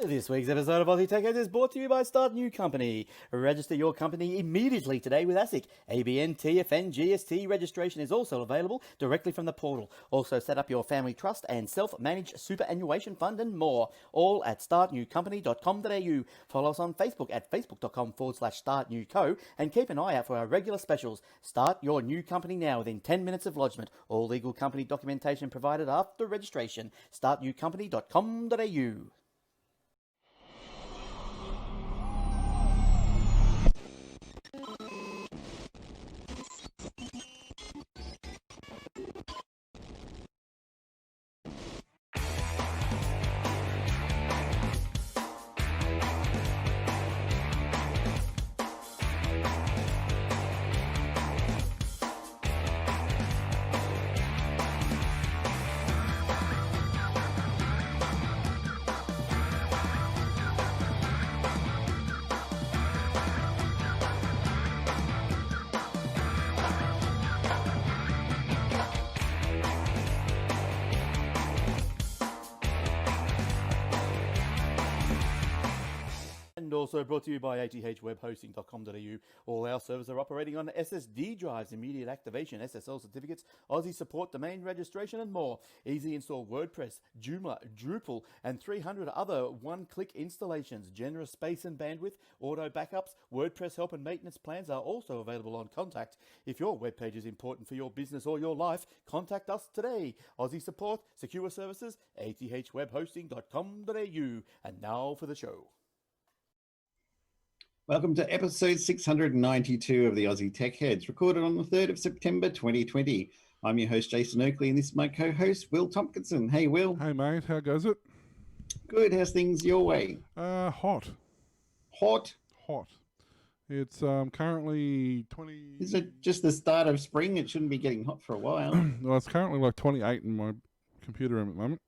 This week's episode of Aussie Tech Heads is brought to you by Start New Company. Register your company immediately today with ASIC. ABN, TFN, GST registration is also available directly from the portal. Also set up your family trust and self-managed superannuation fund and more. All at startnewcompany.com.au. Follow us on Facebook at facebook.com/startnewco and keep an eye out for our regular specials. Start your new company now within 10 minutes of lodgement. All legal company documentation provided after registration. startnewcompany.com.au. And also brought to you by athwebhosting.com.au. All our servers are operating on SSD drives, immediate activation, SSL certificates, Aussie support, domain registration, and more. Easy install WordPress, Joomla, Drupal, and 300 other one-click installations. Generous space and bandwidth, auto backups, WordPress help and maintenance plans are also available on Contact. If your web page is important for your business or your life, contact us today. Aussie support, secure services, athwebhosting.com.au. And now for the show. Welcome to episode 692 of the Aussie Tech Heads, recorded on the 3rd of September 2020. I'm your host, Jason Oakley, and this is my co-host, Will Tompkinson. Hey, Will. Hey, mate. How goes it? Good. How's things your way? Hot. Hot? Hot. It's currently 20... Is it just the start of spring? It shouldn't be getting hot for a while. Well, it's currently like 28 in my computer room at the moment.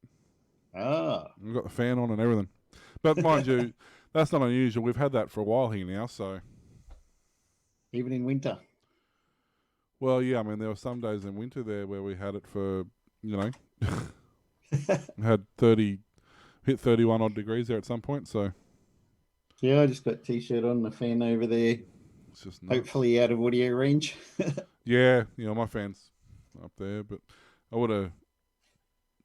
Ah. I've got the fan on and everything. But mind you, that's not unusual. We've had that for a while here now, so... Even in winter? Well, yeah, I mean, there were some days in winter there where we had it for, you know... had 30... Hit 31 odd degrees there at some point, so... Yeah, I just got t-shirt on, the fan over there. It's just nuts. Hopefully out of audio range. Yeah, you know, my fan's up there, but I would have...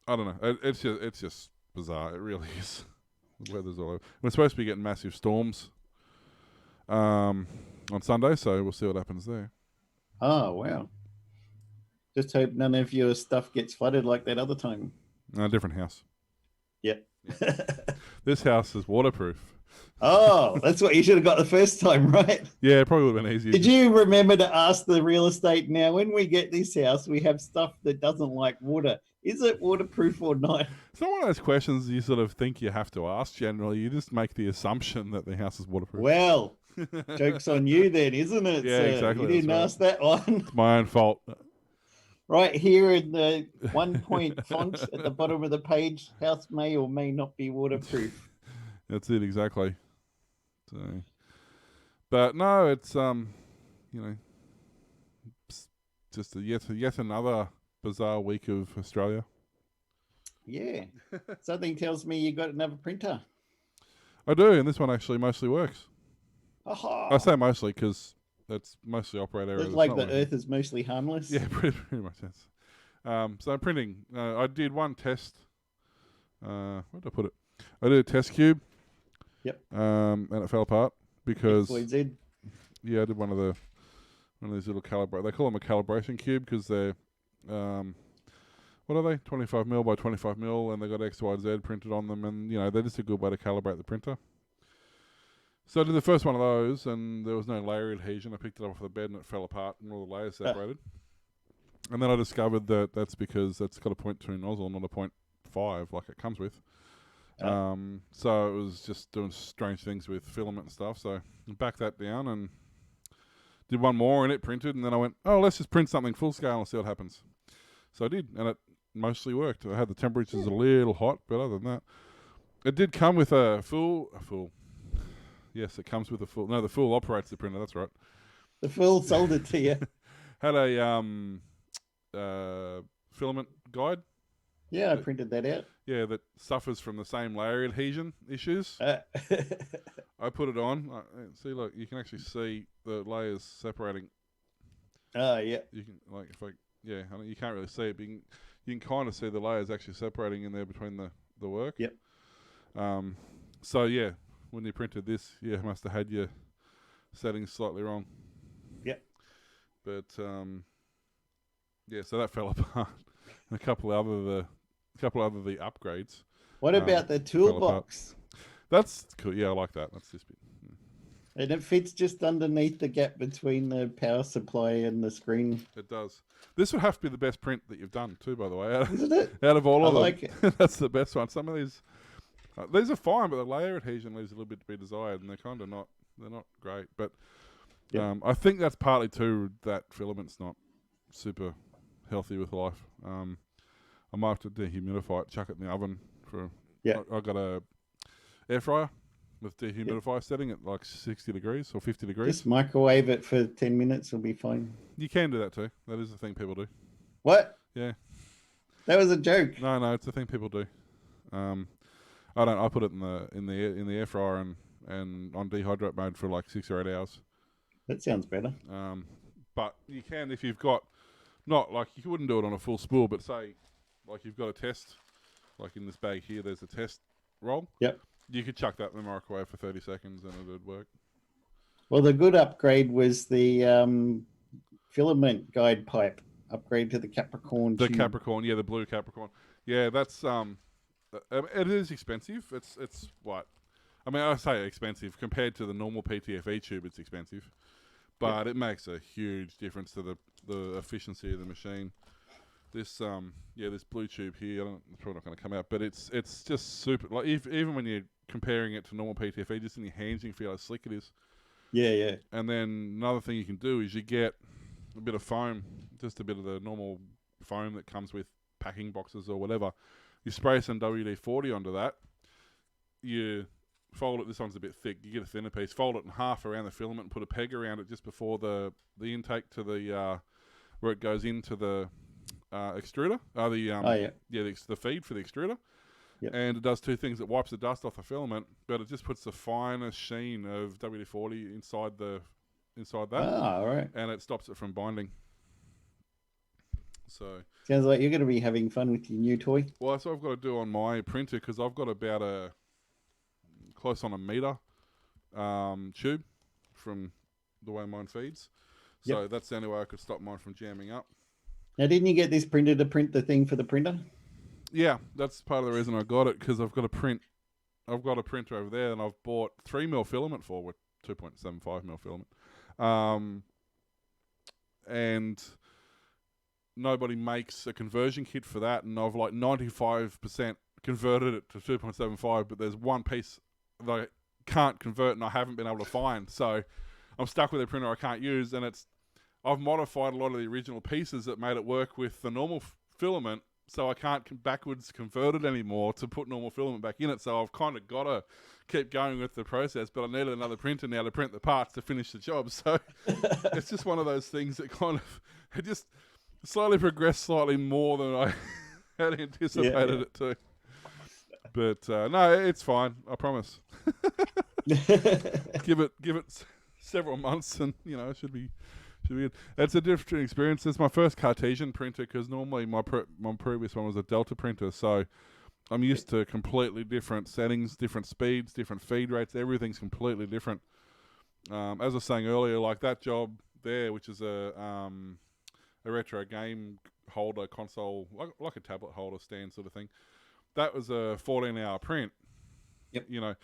I don't know. It's just bizarre. It really is. The weather's all over. We're supposed to be getting massive storms on Sunday, so we'll see what happens there. Oh, wow. Just hope none of your stuff gets flooded like that other time. Different house. Yep. This house is waterproof. Oh, that's what you should have got the first time, right? Yeah, it probably would have been easier. Did you remember to ask the real estate now, when we get this house, we have stuff that doesn't like water. Is it waterproof or not? It's not one of those questions you sort of think you have to ask generally. You just make the assumption that the house is waterproof. Well, joke's on you then, isn't it? Yeah, exactly. You didn't ask that one. It's my own fault. Right here in the 1-point font at the bottom of the page, house may or may not be waterproof. That's it, exactly. So, but no, it's you know, just yet another bizarre week of Australia. Yeah. Something tells me you got another printer. I do, and this one actually mostly works. Oh. I say mostly because that's mostly operator errors. It's like the Earth is mostly harmless. Yeah, pretty much, yes. So I'm printing. I did one test. Where did I put it? I did a test cube. Yep. And it fell apart because... Yeah, I did one of these little calibrate. They call them a calibration cube because they're... what are they? 25 mil by 25 mil, and they got X, Y, Z printed on them, and you know they're just a good way to calibrate the printer. So I did the first one of those, and there was no layer adhesion. I picked it up off the bed, and it fell apart, and all the layers separated. And then I discovered that that's because that's got a 0.2 nozzle, not a 0.5 like it comes with. So it was just doing strange things with filament and stuff. So I backed that down and did one more, and it printed. And then I went, oh, let's just print something full scale and see what happens. So I did, and it mostly worked. I had the temperatures a little hot, but other than that, it did come with a full. Yes, it comes with a full. No, the full operates the printer. That's right. The full sold it to you. Had a filament guide. Yeah, I printed that out. that suffers from the same layer adhesion issues. I put it on. See, look, you can actually see the layers separating. Oh, yeah. You can I mean, you can't really see it, but you can kind of see the layers actually separating in there between the work. Yep. So yeah, when you printed this, you must have had your settings slightly wrong. Yep. But so that fell apart. And a couple other the upgrades. What about the toolbox? That's cool. Yeah, I like that. That's this bit. And it fits just underneath the gap between the power supply and the screen. It does. This would have to be the best print that you've done too, by the way. Isn't it? Out of all of them, like it. That's the best one. Some of these are fine, but the layer adhesion leaves a little bit to be desired, and they're kind of not. They're not great, but I think that's partly too that filament's not super healthy with life. I might have to dehumidify it, chuck it in the oven for. Yeah. I got a air fryer with dehumidifier setting at like 60 degrees or 50 degrees. Just microwave it for 10 minutes, will be fine. You can do that too. That is the thing people do. What? Yeah. That was a joke. No, it's the thing people do. I don't. I put it in the air fryer and on dehydrate mode for like 6 or 8 hours. That sounds better. But you can if you've got not like you wouldn't do it on a full spool, but say like you've got a test, like in this bag here, there's a test roll. Yep. You could chuck that in the microwave for 30 seconds and it would work. Well, the good upgrade was the filament guide pipe upgrade to the Capricorn. The tube. Capricorn, the blue Capricorn. Yeah, that's it is expensive. It's what? I mean, I say expensive compared to the normal PTFE tube. It's expensive, but it makes a huge difference to the efficiency of the machine. This this blue tube here, it's probably not going to come out, but it's just super. Like even when you're comparing it to normal PTFE, just in your hands you can feel how slick it is. Yeah. And then another thing you can do is you get a bit of foam, just a bit of the normal foam that comes with packing boxes or whatever. You spray some WD-40 onto that. You fold it. This one's a bit thick. You get a thinner piece. Fold it in half around the filament and put a peg around it just before the intake to the where it goes into the extruder. The feed for the extruder. Yep. And it does two things. It wipes the dust off the filament, but it just puts the finest sheen of WD-40 inside that. Ah, all right. And it stops it from binding. So sounds like you're going to be having fun with your new toy. Well, that's what I've got to do on my printer because I've got about close on a meter tube from the way mine feeds. So that's the only way I could stop mine from jamming up. Now, didn't you get this printer to print the thing for the printer? Yeah, that's part of the reason I got it because I've got a printer over there and I've bought 3mm filament for with 2.75mm filament. And nobody makes a conversion kit for that, and I've like 95% converted it to 2.75, but there's one piece that I can't convert and I haven't been able to find. So I'm stuck with a printer I can't use, and I've modified a lot of the original pieces that made it work with the normal filament, so I can't backwards convert it anymore to put normal filament back in it. So I've kind of got to keep going with the process, but I needed another printer now to print the parts to finish the job. So it's just one of those things that kind of it just slowly progressed slightly more than I had anticipated it to. But no, it's fine. I promise. Give it several months, and it should be good. It's a different experience. It's my first Cartesian printer because normally my previous one was a Delta printer, so I'm used to completely different settings, different speeds, different feed rates. Everything's completely different. As I was saying earlier, like that job there, which is a retro game holder console, like a tablet holder stand sort of thing. That was a 14-hour print. Yep.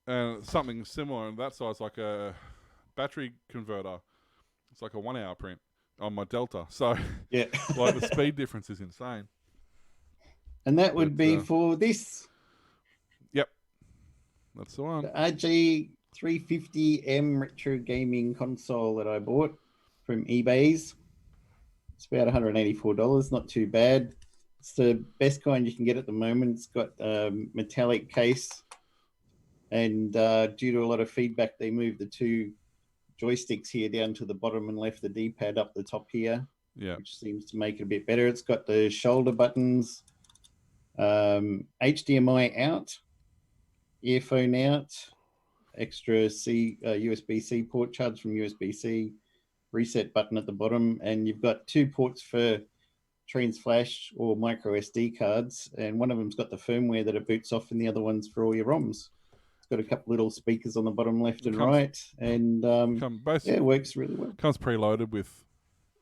And something similar in that size, like a battery converter. It's like a 1-hour print on my Delta. So, yeah, like the speed difference is insane. And that would be for this. Yep, that's the one. The RG350M retro gaming console that I bought from eBay's. It's about $184, not too bad. It's the best kind you can get at the moment. It's got a metallic case, and due to a lot of feedback, they moved the two joysticks here down to the bottom and left the D-pad up the top here, which seems to make it a bit better. It's got the shoulder buttons, HDMI out, earphone out, extra USB-C port, charge from USB-C, reset button at the bottom, and you've got 2 ports for Trans Flash or micro SD cards, and one of them's got the firmware that it boots off, and the other one's for all your ROMs. It's got a couple little speakers on the bottom left and right, and it works really well. Comes preloaded with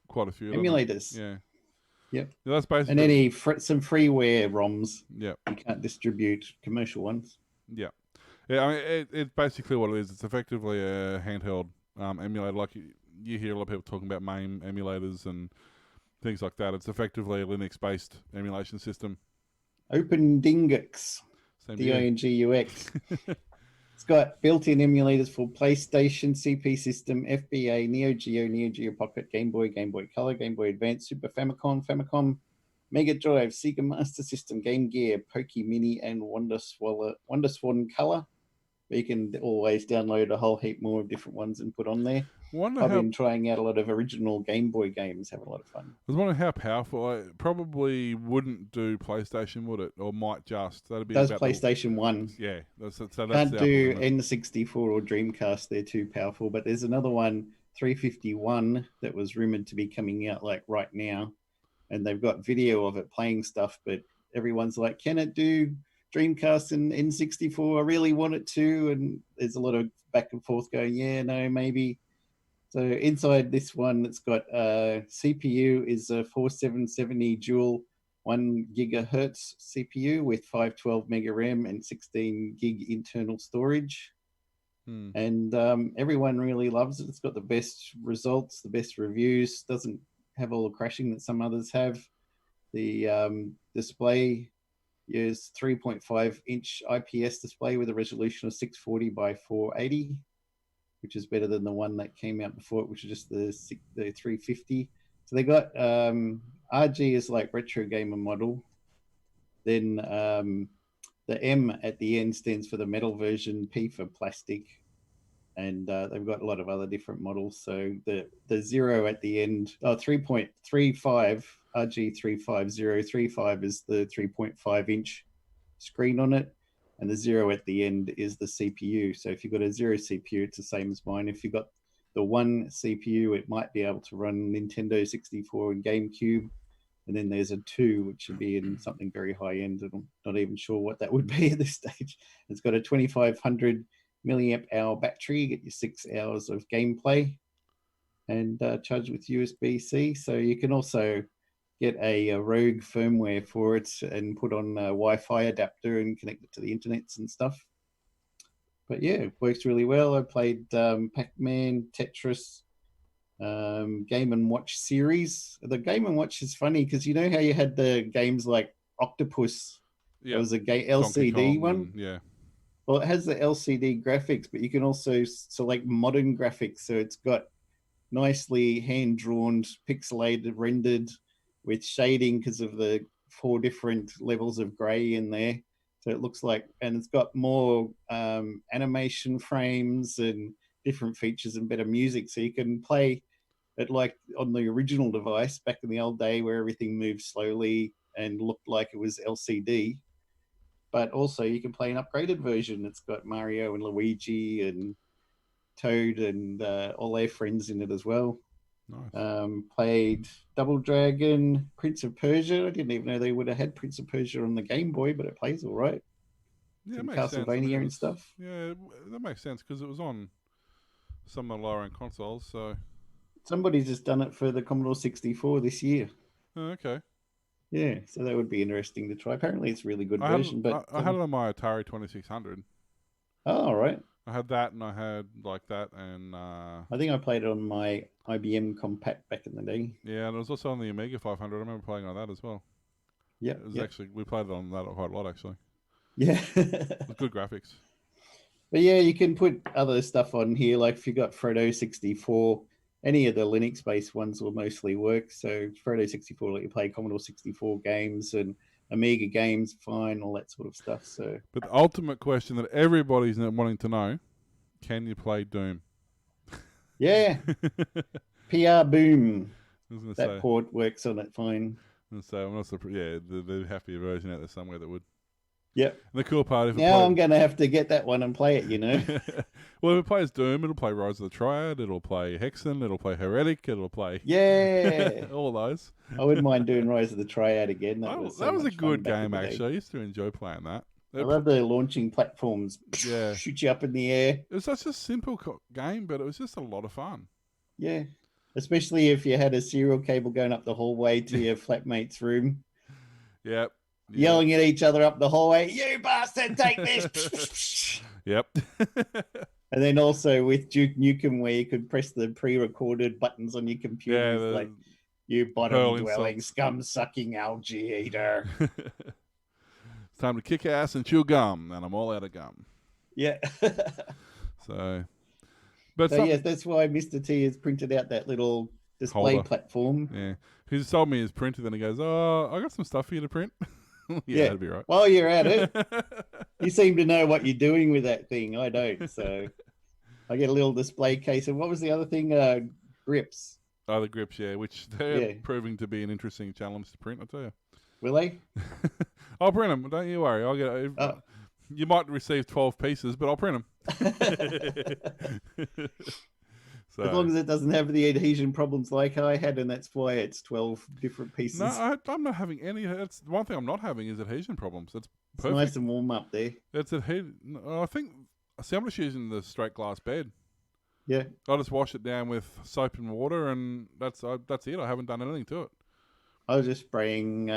quite a few emulators. Yeah. Yep. Yeah, that's basically. And any some freeware ROMs. Yeah. You can't distribute commercial ones. Yeah. Yeah, I mean, it's basically what it is. It's effectively a handheld emulator. Like you hear a lot of people talking about MAME emulators and things like that. It's effectively a Linux-based emulation system. Open Dingux. D-I-N-G-U-X. It's got built-in emulators for PlayStation, CP System, FBA, Neo Geo Pocket, Game Boy, Game Boy Color, Game Boy Advance, Super Famicom, Mega Drive, Sega Master System, Game Gear, Poke Mini, and Wonderswan Color. But you can always download a whole heap more of different ones and put on there. I've been trying out a lot of original Game Boy games, having a lot of fun. I was wondering how powerful. It probably wouldn't do PlayStation, would it? Or might just. That'd be does PlayStation 1. Yeah. That's can't do N64 or Dreamcast. They're too powerful. But there's another one, 351, that was rumored to be coming out like right now. And they've got video of it playing stuff. But everyone's like, can it do Dreamcast and N64? I really want it to. And there's a lot of back and forth going, yeah, no, maybe. So inside this one, it's got CPU is a 4770 dual 1 gigahertz CPU with 512 mega RAM and 16 gig internal storage. And everyone really loves it. It's got the best results, the best reviews. Doesn't have all the crashing that some others have. The display is 3.5 inch IPS display with a resolution of 640 by 480. Which is better than the one that came out before it, which is just the 350. So they got RG is like retro gamer model. Then the M at the end stands for the metal version, P for plastic. And they've got a lot of other different models. So the 0 at the end, 3.35, RG35035 is the 3.5 inch screen on it. And the 0 at the end is the CPU. So if you've got a 0 CPU, it's the same as mine. If you've got the 1 CPU, it might be able to run Nintendo 64 and GameCube. And then there's a 2, which would be in something very high end. I'm not even sure what that would be at this stage. It's got a 2500 milliamp hour battery. You get your 6 hours of gameplay and charged with USB-C. So you can also get a rogue firmware for it and put on a Wi-Fi adapter and connect it to the internets and stuff. But yeah, it works really well. I played Pac-Man, Tetris, Game & Watch series. The Game & Watch is funny because you know how you had the games like Octopus? Yeah. It was a LCD one. Yeah. Well, it has the LCD graphics, but you can also select modern graphics. So it's got nicely hand-drawn, pixelated, rendered, with shading because of the 4 different levels of gray in there. So it looks like, and it's got more animation frames and different features and better music. So you can play it like on the original device back in the old day where everything moved slowly and looked like it was LCD. But also you can play an upgraded version. It's got Mario and Luigi and Toad and all their friends in it as well. Nice. Played Double Dragon, Prince of Persia. I didn't even know they would have had Prince of Persia on the Game Boy, but it plays all right. Yeah, it makes Castlevania and stuff. Yeah, that makes sense because it was on some of the lower end consoles. So somebody's just done it for the Commodore 64 this year. Oh, okay. Yeah, so that would be interesting to try. Apparently, it's a really good version. But I had it on my Atari 2600. Oh, all right. I had that, and I had like that, and I think I played it on my IBM Compact back in the day. Yeah, and it was also on the Amiga 500. I remember playing on that as well. Yeah, it was actually we played it on that quite a lot actually. Yeah, with good graphics. But yeah, you can put other stuff on here, like if you got Frodo 64. Any of the Linux-based ones will mostly work. So Frodo 64 will let you play Commodore 64 games and Amiga games, fine, all that sort of stuff. So, but the ultimate question that everybody's wanting to know: can you play Doom? Yeah, PR boom. That port works on it fine. And so I'm not surprised. Yeah, the happier version out there somewhere that would. Yep. And the cool part, if Now I'm going to have to get that one and play it, well, if it plays Doom, it'll play Rise of the Triad, it'll play Hexen, it'll play Heretic, it'll play Yeah. all those. I wouldn't mind doing Rise of the Triad again. That was a much good fun back in game, the day. actually. I used to enjoy playing that. I love the launching platforms. Yeah. Shoot you up in the air. It was such a simple game, but it was just a lot of fun. Yeah. Especially if you had a serial cable going up the hallway to your flatmate's room. Yep. Yelling at each other up the hallway, "You bastard, take this!" Yep. And then also with Duke Nukem, where you could press the pre-recorded buttons on your computer, like "You bottom-dwelling, scum-sucking algae eater." It's time to kick ass and chew gum, and I'm all out of gum. Yeah. So yes, that's why Mr. T has printed out that little display platform. Yeah. He sold me his printer, then he goes, "Oh, I got some stuff for you to print." Yeah, that'd be right. While you're at it, you seem to know what you're doing with that thing. I don't. So I get a little display case. And what was the other thing? Grips. Oh, the grips, yeah, which they're proving to be an interesting challenge to print, I tell you. Will they? I'll print them. Don't you worry. I'll get. You might receive 12 pieces, but I'll print them. So, as long as it doesn't have the adhesion problems like I had, and that's why it's 12 different pieces. No, I'm not having any. That's one thing I'm not having is adhesion problems. It's perfect. It's nice and warm up there. It's adhesion. I think. See, I'm just using the straight glass bed. Yeah. I just wash it down with soap and water, and that's it. I haven't done anything to it. I was just spraying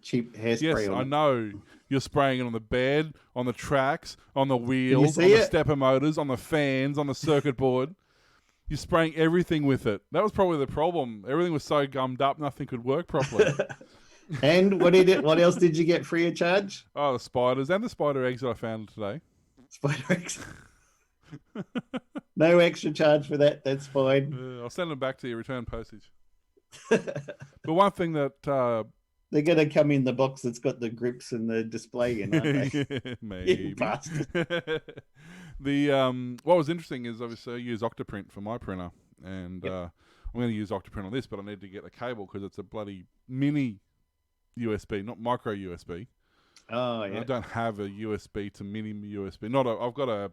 cheap hairspray. Yes, I know. You're spraying it on the bed, on the tracks, on the wheels, on the stepper motors, on the fans, on the circuit board. You're spraying everything with it. That was probably the problem. Everything was so gummed up, nothing could work properly. And what else did you get free of charge? Oh, the spiders and the spider eggs that I found today. Spider eggs. No extra charge for that. That's fine. I'll send them back to you, return postage. But one thing that they're going to come in the box that's got the grips and the display in, aren't they? Maybe. You bastard. What was interesting is obviously I use Octoprint for my printer, and I'm going to use Octoprint on this, but I need to get a cable because it's a bloody mini USB, not micro USB. Oh yeah. I don't have a USB to mini USB. I've got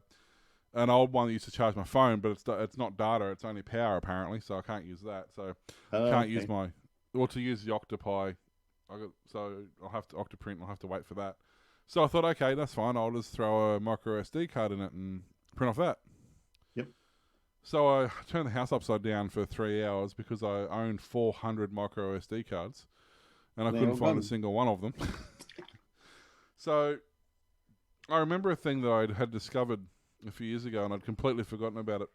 an old one that used to charge my phone, but it's not data, it's only power apparently, so I can't use that. So I can't use to use the Octopi. I'll have to Octoprint. I'll have to wait for that. So I thought, okay, that's fine. I'll just throw a micro SD card in it and print off that. Yep. So I turned the house upside down for 3 hours because I owned 400 micro SD cards, and I couldn't find a single one of them. So I remember a thing that I had discovered a few years ago, and I'd completely forgotten about it.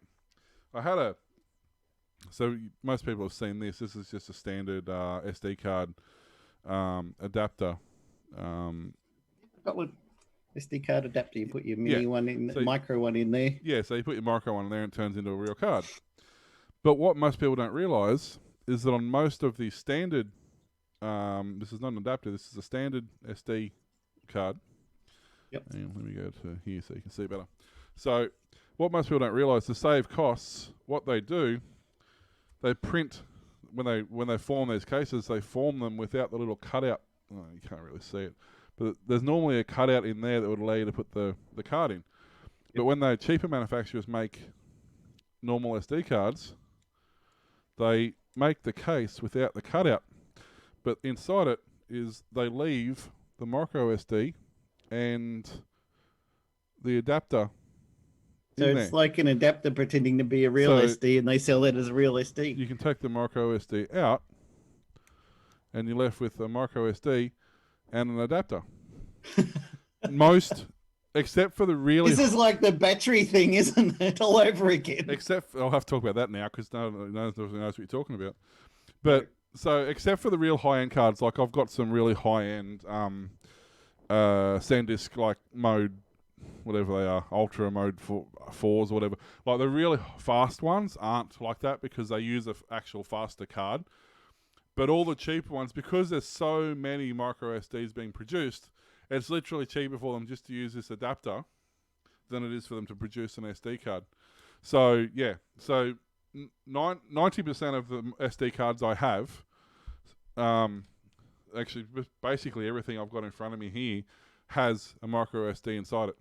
So most people have seen this. This is just a standard SD card adapter. Got one SD card adapter. You put your mini one in, micro one in there. Yeah, so you put your micro one in there and it turns into a real card. But what most people don't realise is that on most of the standard, this is not an adapter, this is a standard SD card. Yep. Hang on, let me go to here so you can see better. So what most people don't realise, to save costs, what they do, they print, when they form these cases, they form them without the little cutout. Oh, you can't really see it. But there's normally a cutout in there that would allow you to put the card in. Yep. But when the cheaper manufacturers make normal SD cards, they make the case without the cutout. But inside it is they leave the micro SD and the adapter. So it's like an adapter pretending to be a real SD, and they sell it as a real SD. You can take the micro SD out, and you're left with a micro SD and an adapter. Except for the really... This is like the battery thing, isn't it? All over again. I'll have to talk about that now, because no one knows what you're talking about. But, so, except for the real high-end cards, like I've got some really high-end SanDisk like mode, whatever they are, Ultra mode 4s or whatever. Like the really fast ones aren't like that because they use an actual faster card. But all the cheaper ones, because there's so many micro SDs being produced, it's literally cheaper for them just to use this adapter than it is for them to produce an SD card. So, yeah. So, 90% of the SD cards I have, actually basically everything I've got in front of me here has a micro SD inside it.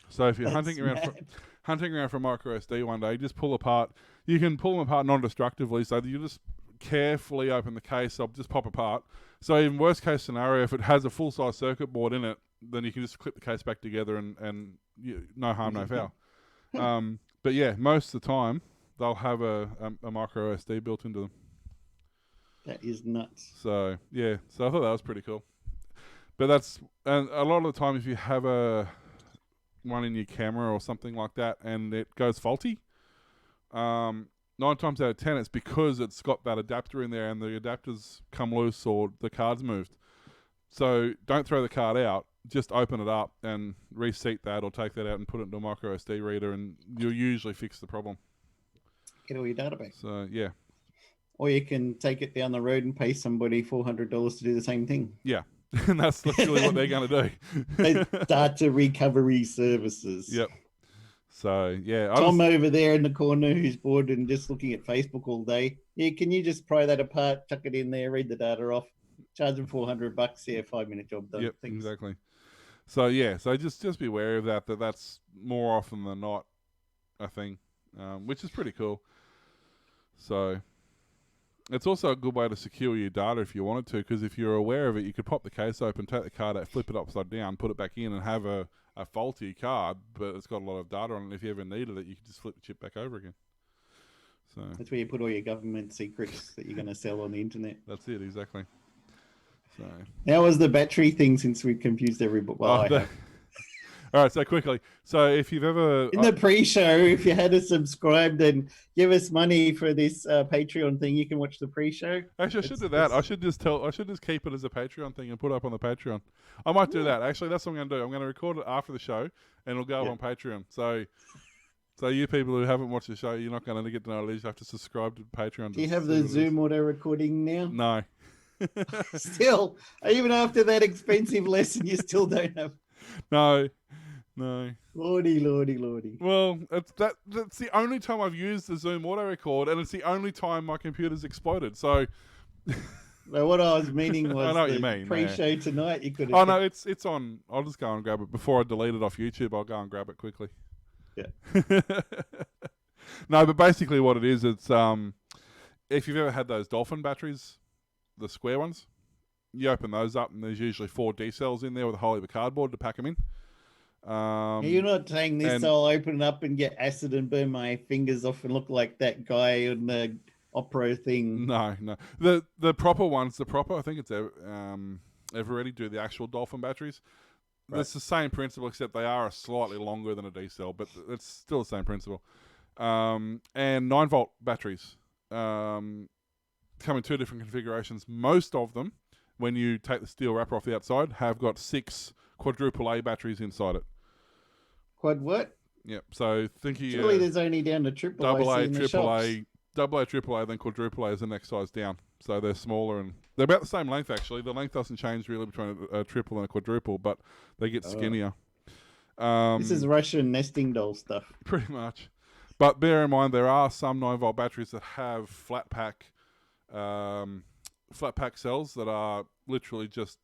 So if you're hunting around for a micro SD one day, just pull apart. You can pull them apart non-destructively, so that you just carefully open the case up, just pop apart. So even worst case scenario, if it has a full size circuit board in it, then you can just clip the case back together and no harm, no foul. But yeah, most of the time they'll have a micro SD built into them. That is nuts. So yeah, so I thought that was pretty cool. But and a lot of the time, if you have one in your camera or something like that, and it goes faulty, 9 times out of 10, it's because it's got that adapter in there, and the adapters come loose or the card's moved. So don't throw the card out. Just open it up and reseat that, or take that out and put it into a micro SD reader, and you'll usually fix the problem. Get all your data back. So yeah. Or you can take it down the road and pay somebody $400 to do the same thing. Yeah. And that's literally what they're going to do. Data recovery services. Yep. So, yeah. Tom over there in the corner who's bored and just looking at Facebook all day. Yeah, can you just pry that apart, chuck it in there, read the data off, charge them $400? Yeah, 5-minute job done. Yep, Thanks. exactly. So, yeah. So just be aware of that's more often than not a thing, which is pretty cool. So it's also a good way to secure your data if you wanted to, because if you're aware of it, you could pop the case open, take the card out, flip it upside down, put it back in, and have a faulty card, but it's got a lot of data on it. If you ever needed it, you could just flip the chip back over again. So that's where you put all your government secrets that you're going to sell on the internet. That's it, exactly. So how was the battery thing, since we've confused everybody? Well, all right, so quickly. So if you've ever... In the pre-show, if you had to subscribe and give us money for this Patreon thing, you can watch the pre-show. Actually, I should do that. I should just keep it as a Patreon thing and put it up on the Patreon. I might do that. Actually, that's what I'm going to do. I'm going to record it after the show, and it'll go up on Patreon. So you people who haven't watched the show, you're not going to get to know it. You have to subscribe to Patreon. Do you have the Zoom auto recording now? No. Still, even after that expensive lesson, you still don't have... No. Lordy. Well, that's the only time I've used the Zoom auto record, and it's the only time my computer's exploded. So, well, what I was meaning was I know what you mean. Pre-show tonight. You could. Oh no, it's on. I'll just go and grab it before I delete it off YouTube. I'll go and grab it quickly. Yeah. No, but basically what it is, it's if you've ever had those Dolphin batteries, the square ones, you open those up, and there's usually 4 D cells in there with a whole heap of cardboard to pack them in. You're not saying this, so I'll open it up and get acid and burn my fingers off and look like that guy on the opera thing. No. The proper ones, I think it's Eveready do the actual Dolphin batteries. Right. It's the same principle, except they are slightly longer than a D cell, but it's still the same principle. And 9-volt batteries come in 2 different configurations. Most of them, when you take the steel wrapper off the outside, have got 6 quadruple A batteries inside it. Quad what? Yep. So surely there's only down to triple A, triple A, then quadruple A is the next size down. So they're smaller, and they're about the same length actually. The length doesn't change really between a triple and a quadruple, but they get skinnier. This is Russian nesting doll stuff. Pretty much. But bear in mind, there are some 9-volt batteries that have flat pack cells that are literally just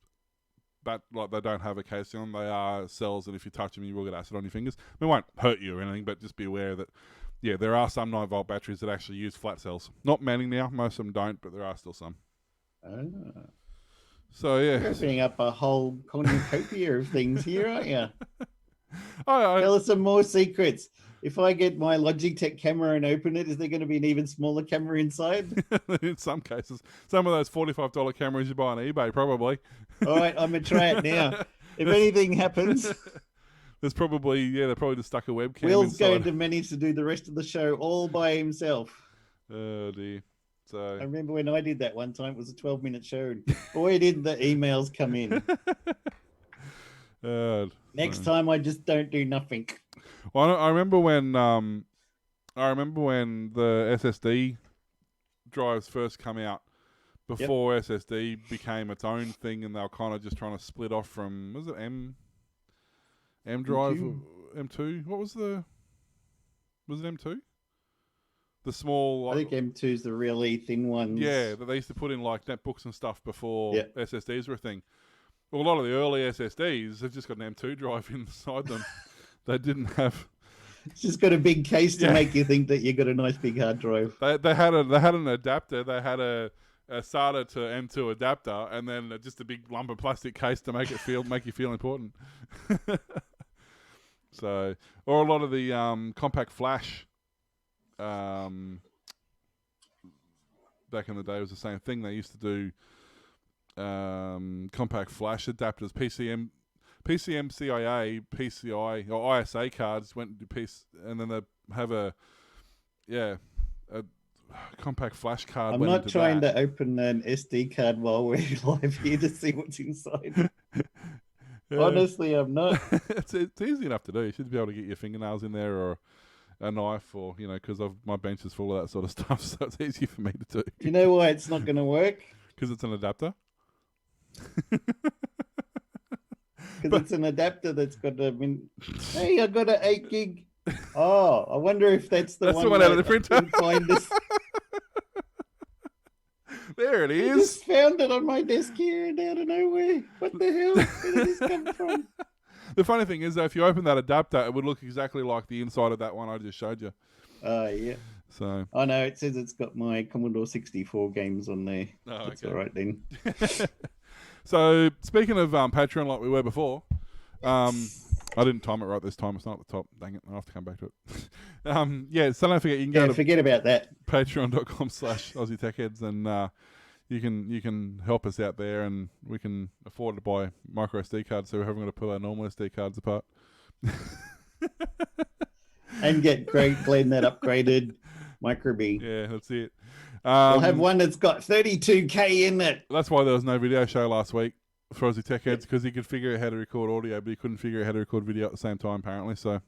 like they don't have a casing on them. They are cells that if you touch them, you will get acid on your fingers. It won't hurt you or anything, but just be aware that, yeah, there are some 9-volt batteries that actually use flat cells. Not many now. Most of them don't, but there are still some. So, yeah. You're opening up a whole cornucopia of things here, aren't you? Tell us some more secrets. If I get my Logitech camera and open it, is there going to be an even smaller camera inside? In some cases. Some of those $45 cameras you buy on eBay, probably. All right, I'm going to try it now. If anything happens... There's probably, they probably just stuck a webcam Will's inside. going to manage to do the rest of the show all by himself. Oh, dear. So I remember when I did that one time. It was a 12-minute show. Boy, did the emails come in. Next time, I just don't do nothing. Well, I remember when the SSD drives first come out. Before SSD became its own thing, and they were kind of just trying to split off from, was it M drive, M2? Was it M2? The small, I think M2's the really thin ones. yeah, that they used to put in like netbooks and stuff before Yeah. SSDs were a thing. Well, a lot of the early SSDs have just got an M2 drive inside them. They didn't have. It's just got a big case to Yeah. make you think that you got a nice big hard drive. They had an adapter. They had a SATA to M2 adapter, and then just a big lump of plastic case to make you feel important. So, or a lot of the compact flash. Back in the day, was the same thing. They used to do compact flash adapters, PCM, CIA, PCI, or ISA cards went to PC, and then they have a compact flash card. I'm went not into trying that. to open an SD card while we're live here to see what's inside. Yeah. Honestly, I'm not. it's easy enough to do. You should be able to get your fingernails in there, or a knife, or because my bench is full of that sort of stuff, so it's easy for me to do. Do you know why it's not going to work? Because it's an adapter. Because it's an adapter that's got a. Hey, I got an 8 gig. Oh, I wonder if that's the one out of the printer. I can find this. There it I is. just found it on my desk here and out of nowhere. What the hell? Where did this come from? The funny thing is, though, if you open that adapter, it would look exactly like the inside of that one I just showed you. Oh, yeah. So. Oh, no, it says it's got my Commodore 64 games on there. Oh, That's okay. all right then. So, speaking of Patreon, like we were before, I didn't time it right this time. It's not at the top. Dang it. I'll have to come back to it. So don't forget, you can go to forget about that. patreon.com/AussieTechHeads and you can help us out there, and we can afford to buy micro SD cards, so we haven't got to pull our normal SD cards apart. And get Glenn that upgraded micro B. Yeah, that's it. We'll have one that's got 32K in it. That's why there was no video show last week for Aussie Tech Heads, because he could figure out how to record audio, but he couldn't figure out how to record video at the same time, apparently. So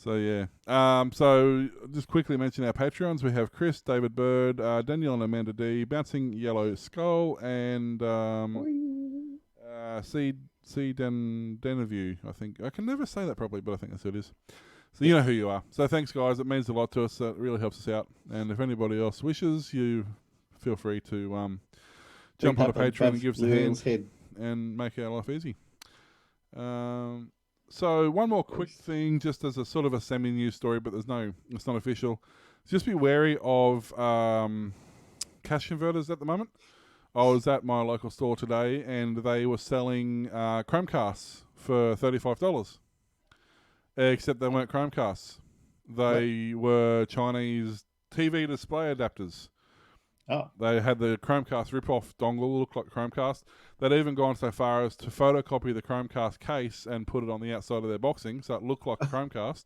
yeah. So just quickly mention our Patreons. We have Chris, David Bird, Danielle and Amanda D, Bouncing Yellow Skull, and C Deneview. I think I can never say that properly, but I think that's who it is. So you know who you are. So thanks, guys. It means a lot to us. It really helps us out. And if anybody else wishes, you feel free to jump on a Patreon and give us a hand and make our life easy. So one more quick thing, just as a sort of a semi-news story, but it's not official. Just be wary of cash converters at the moment. I was at my local store today, and they were selling Chromecasts for $35. Except they weren't Chromecasts. They were Chinese TV display adapters. Oh. They had the Chromecast rip-off dongle, looked like Chromecast. They'd even gone so far as to photocopy the Chromecast case and put it on the outside of their boxing, so it looked like a Chromecast.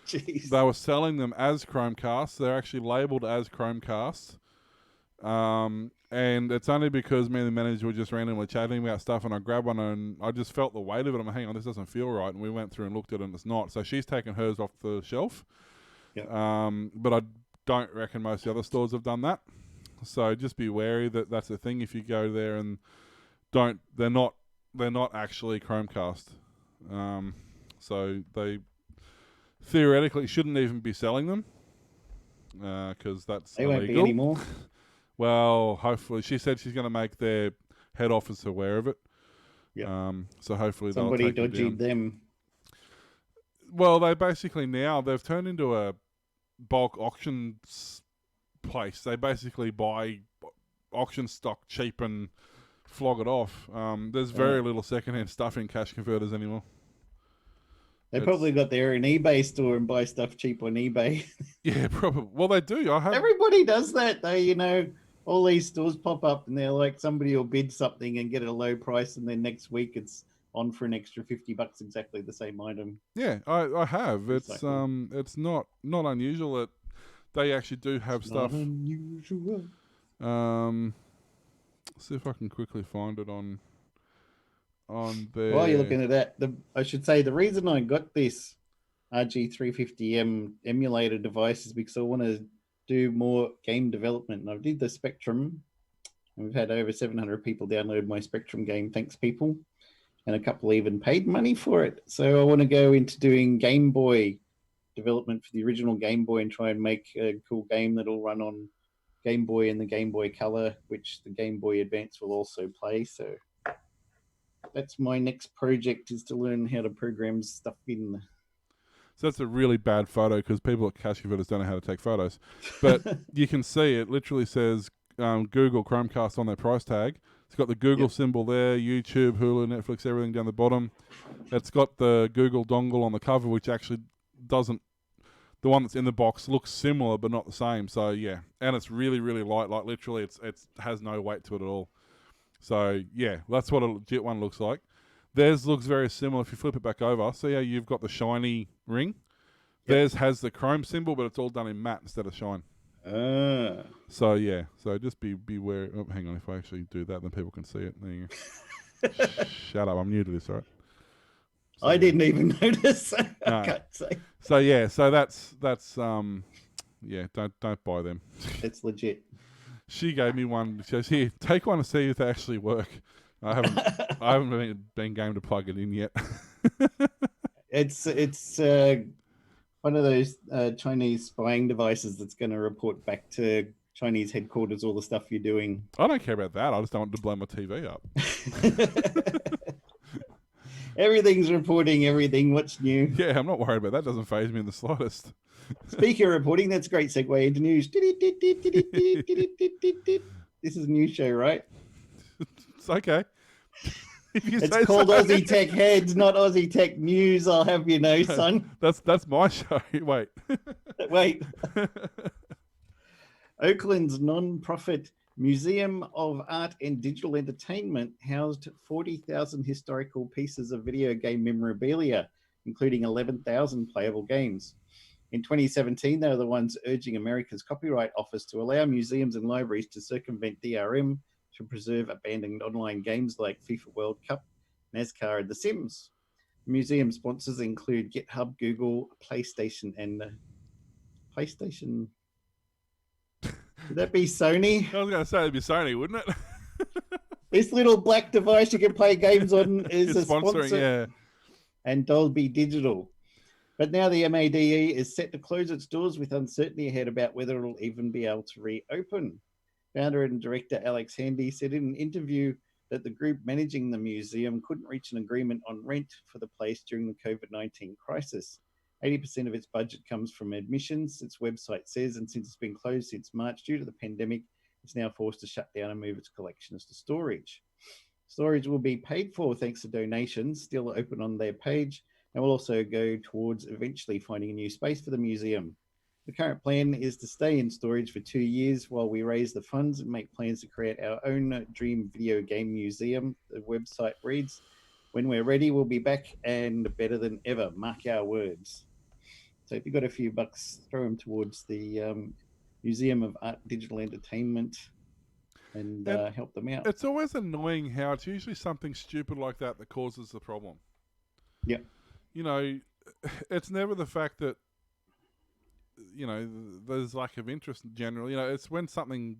Jeez. They were selling them as Chromecasts. They're actually labelled as Chromecasts. And it's only because me and the manager were just randomly chatting about stuff, and I grabbed one and I just felt the weight of it. I'm like, hang on, this doesn't feel right. And we went through and looked at it, and it's not. So she's taken hers off the shelf. Yep. But I don't reckon most of the other stores have done that. So just be wary that that's a thing. If you go there and they're not actually Chromecast. So they theoretically shouldn't even be selling them because that's They illegal. won't be anymore. Well, hopefully, she said she's going to make their head office aware of it. Yeah. So hopefully Somebody they'll take it dodgied down. them. Well, they basically they've turned into a bulk auction place. They basically buy auction stock cheap and flog it off. There's very little secondhand stuff in cash converters anymore. They probably got their own eBay store and buy stuff cheap on eBay. Yeah, probably. Well, they do. Everybody does that, though. All these stores pop up and they're like, somebody will bid something and get it at a low price, and then next week it's on for an extra $50, exactly the same item. Yeah, I have. It's Exactly. it's not unusual that they actually do have stuff. Not unusual. See if I can quickly find it on there. While you're looking at that, I should say the reason I got this RG350M emulator device is because I want to do more game development. And I did the Spectrum, and we've had over 700 people download my Spectrum game. Thanks, people. And a couple even paid money for it. So I want to go into doing Game Boy development for the original Game Boy and try and make a cool game that'll run on Game Boy and the Game Boy Color, which the Game Boy Advance will also play. So that's my next project, is to learn how to program stuff in. So that's a really bad photo because people at Cashew Fitters don't know how to take photos. But you can see it literally says Google Chromecast on their price tag. It's got the Google symbol there, YouTube, Hulu, Netflix, everything down the bottom. It's got the Google dongle on the cover, which actually doesn't. The one that's in the box looks similar, but not the same. So yeah, and it's really, really light. Like literally, it has no weight to it at all. So yeah, that's what a legit one looks like. Theirs looks very similar if you flip it back over. So yeah, you've got the shiny ring. Theirs has the chrome symbol, but it's all done in matte instead of shine. So yeah, so just beware. Oh, hang on, if I actually do that, then people can see it. There you go. Shut up, I'm new to this, all right? So, I didn't even notice. I can't say. So yeah, so that's yeah, don't buy them. It's legit. She gave me one. She goes, here, take one to see if they actually work. I haven't been game to plug it in yet. It's one of those Chinese spying devices that's going to report back to Chinese headquarters all the stuff you're doing. I don't care about that. I just don't want to blow my TV up. Everything's reporting everything. What's new? Yeah, I'm not worried about that. Doesn't faze me in the slightest. Speaking of reporting, that's a great segue into news. This is a news show, right? It's okay. It's called so. Aussie Tech Heads, not Aussie Tech News. I'll have you know, son. That's my show. Wait. Wait. Oakland's non-profit Museum of Art and Digital Entertainment housed 40,000 historical pieces of video game memorabilia, including 11,000 playable games. In 2017, they were the ones urging America's Copyright Office to allow museums and libraries to circumvent DRM to preserve abandoned online games like FIFA World Cup, NASCAR, and The Sims. Museum sponsors include GitHub, Google, PlayStation, and PlayStation. Would that be Sony? I was going to say it'd be Sony, wouldn't it? This little black device you can play games on is a sponsor. Yeah. And Dolby Digital. But now the MADE is set to close its doors with uncertainty ahead about whether it'll even be able to reopen. Founder and director Alex Handy said in an interview that the group managing the museum couldn't reach an agreement on rent for the place during the COVID-19 crisis. 80% of its budget comes from admissions, its website says, and since it's been closed since March due to the pandemic, it's now forced to shut down and move its collections to storage. Storage will be paid for thanks to donations, still open on their page, and will also go towards eventually finding a new space for the museum. The current plan is to stay in storage for 2 years while we raise the funds and make plans to create our own dream video game museum. The website reads, "When we're ready, we'll be back and better than ever. Mark our words." So if you've got a few bucks, throw them towards the Museum of Art Digital Entertainment and help them out. It's always annoying how it's usually something stupid like that that causes the problem. Yeah. You know, it's never the fact that, you know, there's lack of interest in general. You know, it's when something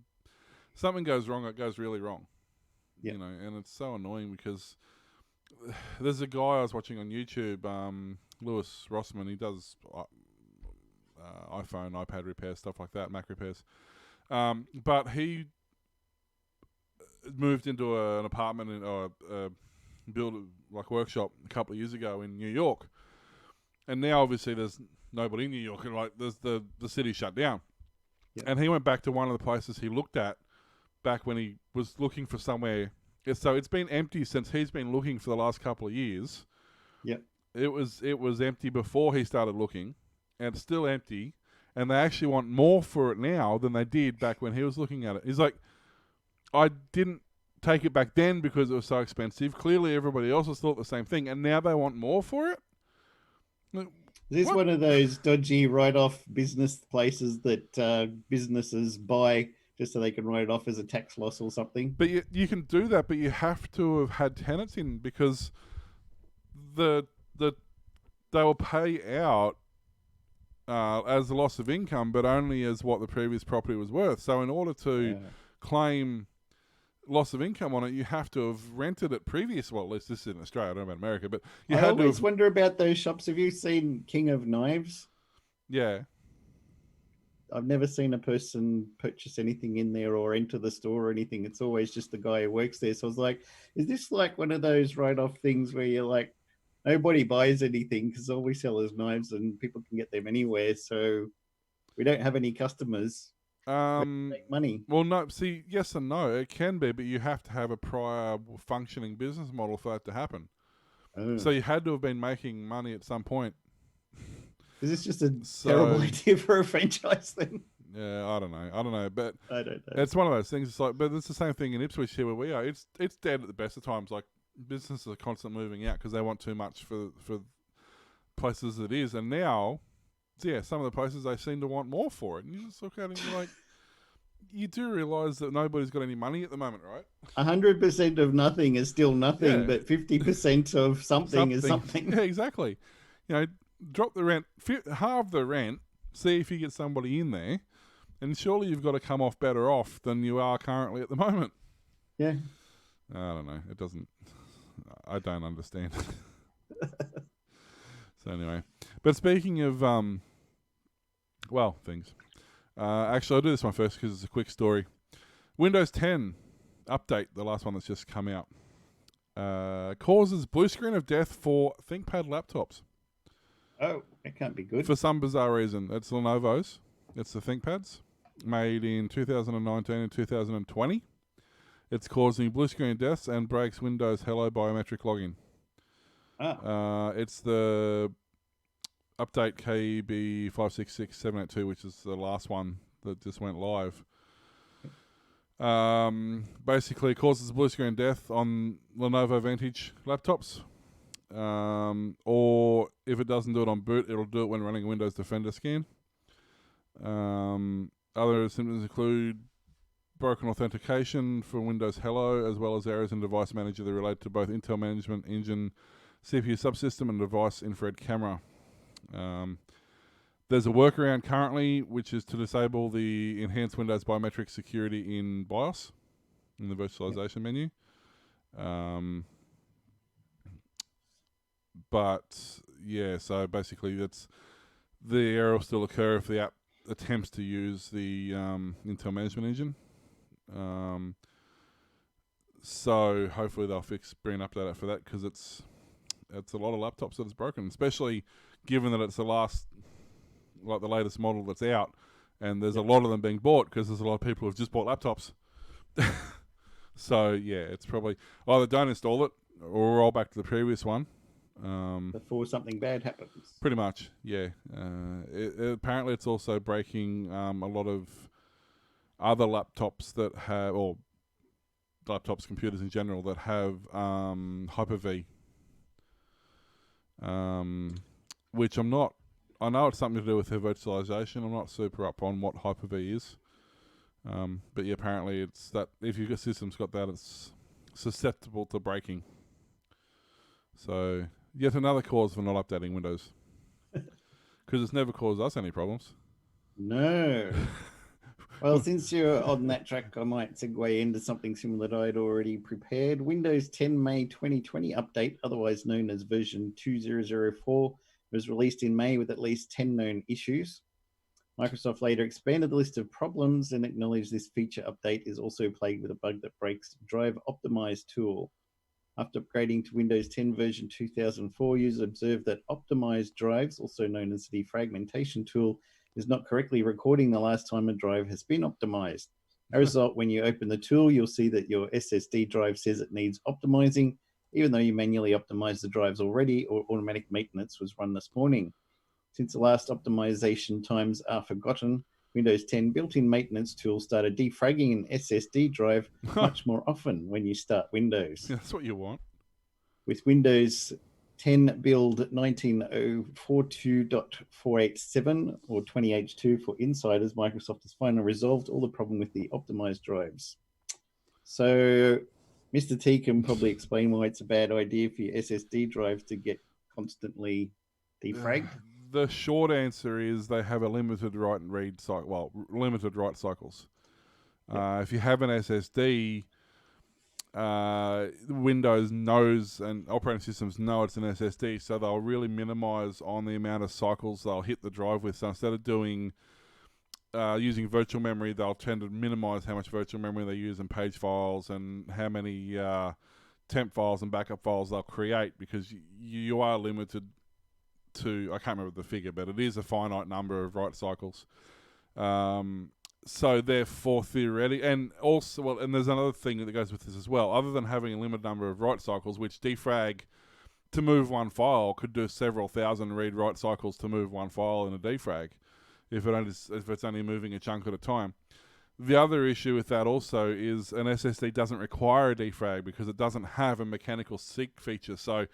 goes wrong, it goes really wrong. Yeah. You know, and it's so annoying because there's a guy I was watching on YouTube, Lewis Rossman. He does iPhone, iPad repairs, stuff like that, Mac repairs. But he moved into an apartment or built like workshop a couple of years ago in New York, and now obviously there's nobody in New York, and like there's the city shut down. Yeah. And he went back to one of the places he looked at back when he was looking for somewhere. So it's been empty since he's been looking for the last couple of years. Yeah. It was empty before he started looking, and it's still empty, and they actually want more for it now than they did back when he was looking at it. He's like, I didn't take it back then because it was so expensive. Clearly everybody else has thought the same thing, and now they want more for it? Like, is this one of those dodgy write-off business places that businesses buy just so they can write it off as a tax loss or something? But you can do that, but you have to have had tenants in because they will pay out as a loss of income, but only as what the previous property was worth. So in order to claim loss of income on it, you have to have rented it previous. Well, at least this is in Australia. I don't know about America, but I always wonder about those shops. Have you seen King of Knives? Yeah. I've never seen a person purchase anything in there or enter the store or anything. It's always just the guy who works there. So I was like, is this like one of those write-off things where you're like, nobody buys anything because all we sell is knives and people can get them anywhere. So we don't have any customers. Make money. Well, no. See, yes and no. It can be, but you have to have a prior functioning business model for that to happen. Oh. So you had to have been making money at some point. Is this just a terrible idea for a franchise then? Yeah, I don't know, but I don't know. it's one of those things. It's like, but it's the same thing in Ipswich here where we are. It's dead at the best of times. Like businesses are constantly moving out because they want too much for places it is, and now, yeah, some of the places they seem to want more for it. And you just look at it and you're like, you do realise that nobody's got any money at the moment, right? 100% of nothing is still nothing, but 50% of something is something. Yeah, exactly. You know, drop the rent, halve the rent, see if you get somebody in there, and surely you've got to come off better off than you are currently at the moment. Yeah. I don't know. It doesn't. I don't understand. So anyway, but speaking of things. Actually, I'll do this one first because it's a quick story. Windows 10 update, the last one that's just come out, causes blue screen of death for ThinkPad laptops. Oh, that can't be good. For some bizarre reason. It's Lenovo's. It's the ThinkPads, made in 2019 and 2020. It's causing blue screen deaths and breaks Windows Hello biometric login. It's the update KEB 566782, which is the last one that just went live. Basically, it causes blue screen death on Lenovo Vantage laptops. Or if it doesn't do it on boot, it'll do it when running a Windows Defender scan. Other symptoms include broken authentication for Windows Hello, as well as errors in Device Manager that relate to both Intel Management Engine, CPU subsystem, and device infrared camera. There's a workaround currently, which is to disable the enhanced Windows biometric security in BIOS, in the virtualization menu. But yeah, so basically the error will still occur if the app attempts to use the Intel Management Engine. So hopefully they'll bring an update for that, because it's a lot of laptops that it's broken, especially given that it's the latest model that's out, and there's a lot of them being bought because there's a lot of people who've just bought laptops. So yeah, it's probably either don't install it or roll back to the previous one. Before something bad happens. Pretty much, yeah. Apparently it's also breaking a lot of other laptops that have, or laptops, computers in general, that have Hyper-V. Which I know it's something to do with their virtualization. I'm not super up on what Hyper-V is. But yeah, apparently it's that if your system's got that, it's susceptible to breaking. So yet another cause for not updating Windows. Because it's never caused us any problems. No. Well, since you're on that track, I might segue into something similar that I'd already prepared. Windows 10 May 2020 update, otherwise known as version 2004, was released in May with at least 10 known issues. Microsoft later expanded the list of problems and acknowledged this feature update is also plagued with a bug that breaks Drive Optimize tool. After upgrading to Windows 10 version 2004, users observed that optimized drives, also known as the defragmentation tool, is not correctly recording the last time a drive has been optimized. As a result, when you open the tool, you'll see that your SSD drive says it needs optimizing, even though you manually optimized the drives already or automatic maintenance was run this morning. Since the last optimization times are forgotten, Windows 10 built-in maintenance tool started defragging an SSD drive much more often when you start Windows. That's what you want. With Windows 10 build 19042.487 or 20H2 for insiders, Microsoft has finally resolved all the problem with the optimized drives. So Mr. T can probably explain why it's a bad idea for your SSD drives to get constantly defragged. The short answer is they have a limited write and read cycle. Well, limited write cycles. If you have an SSD, Windows knows and operating systems know it's an SSD, so they'll really minimize on the amount of cycles they'll hit the drive with. So instead of doing using virtual memory, they'll tend to minimize how much virtual memory they use in page files and how many temp files and backup files they'll create, because you are limited to, I can't remember the figure, but it is a finite number of write cycles. So therefore, theoretically, and also, well, and there's another thing that goes with this as well. Other than having a limited number of write cycles, which defrag to move one file could do several thousand read-write cycles to move one file in a defrag, if it's only moving a chunk at a time. The other issue with that also is an SSD doesn't require a defrag because it doesn't have a mechanical seek feature. So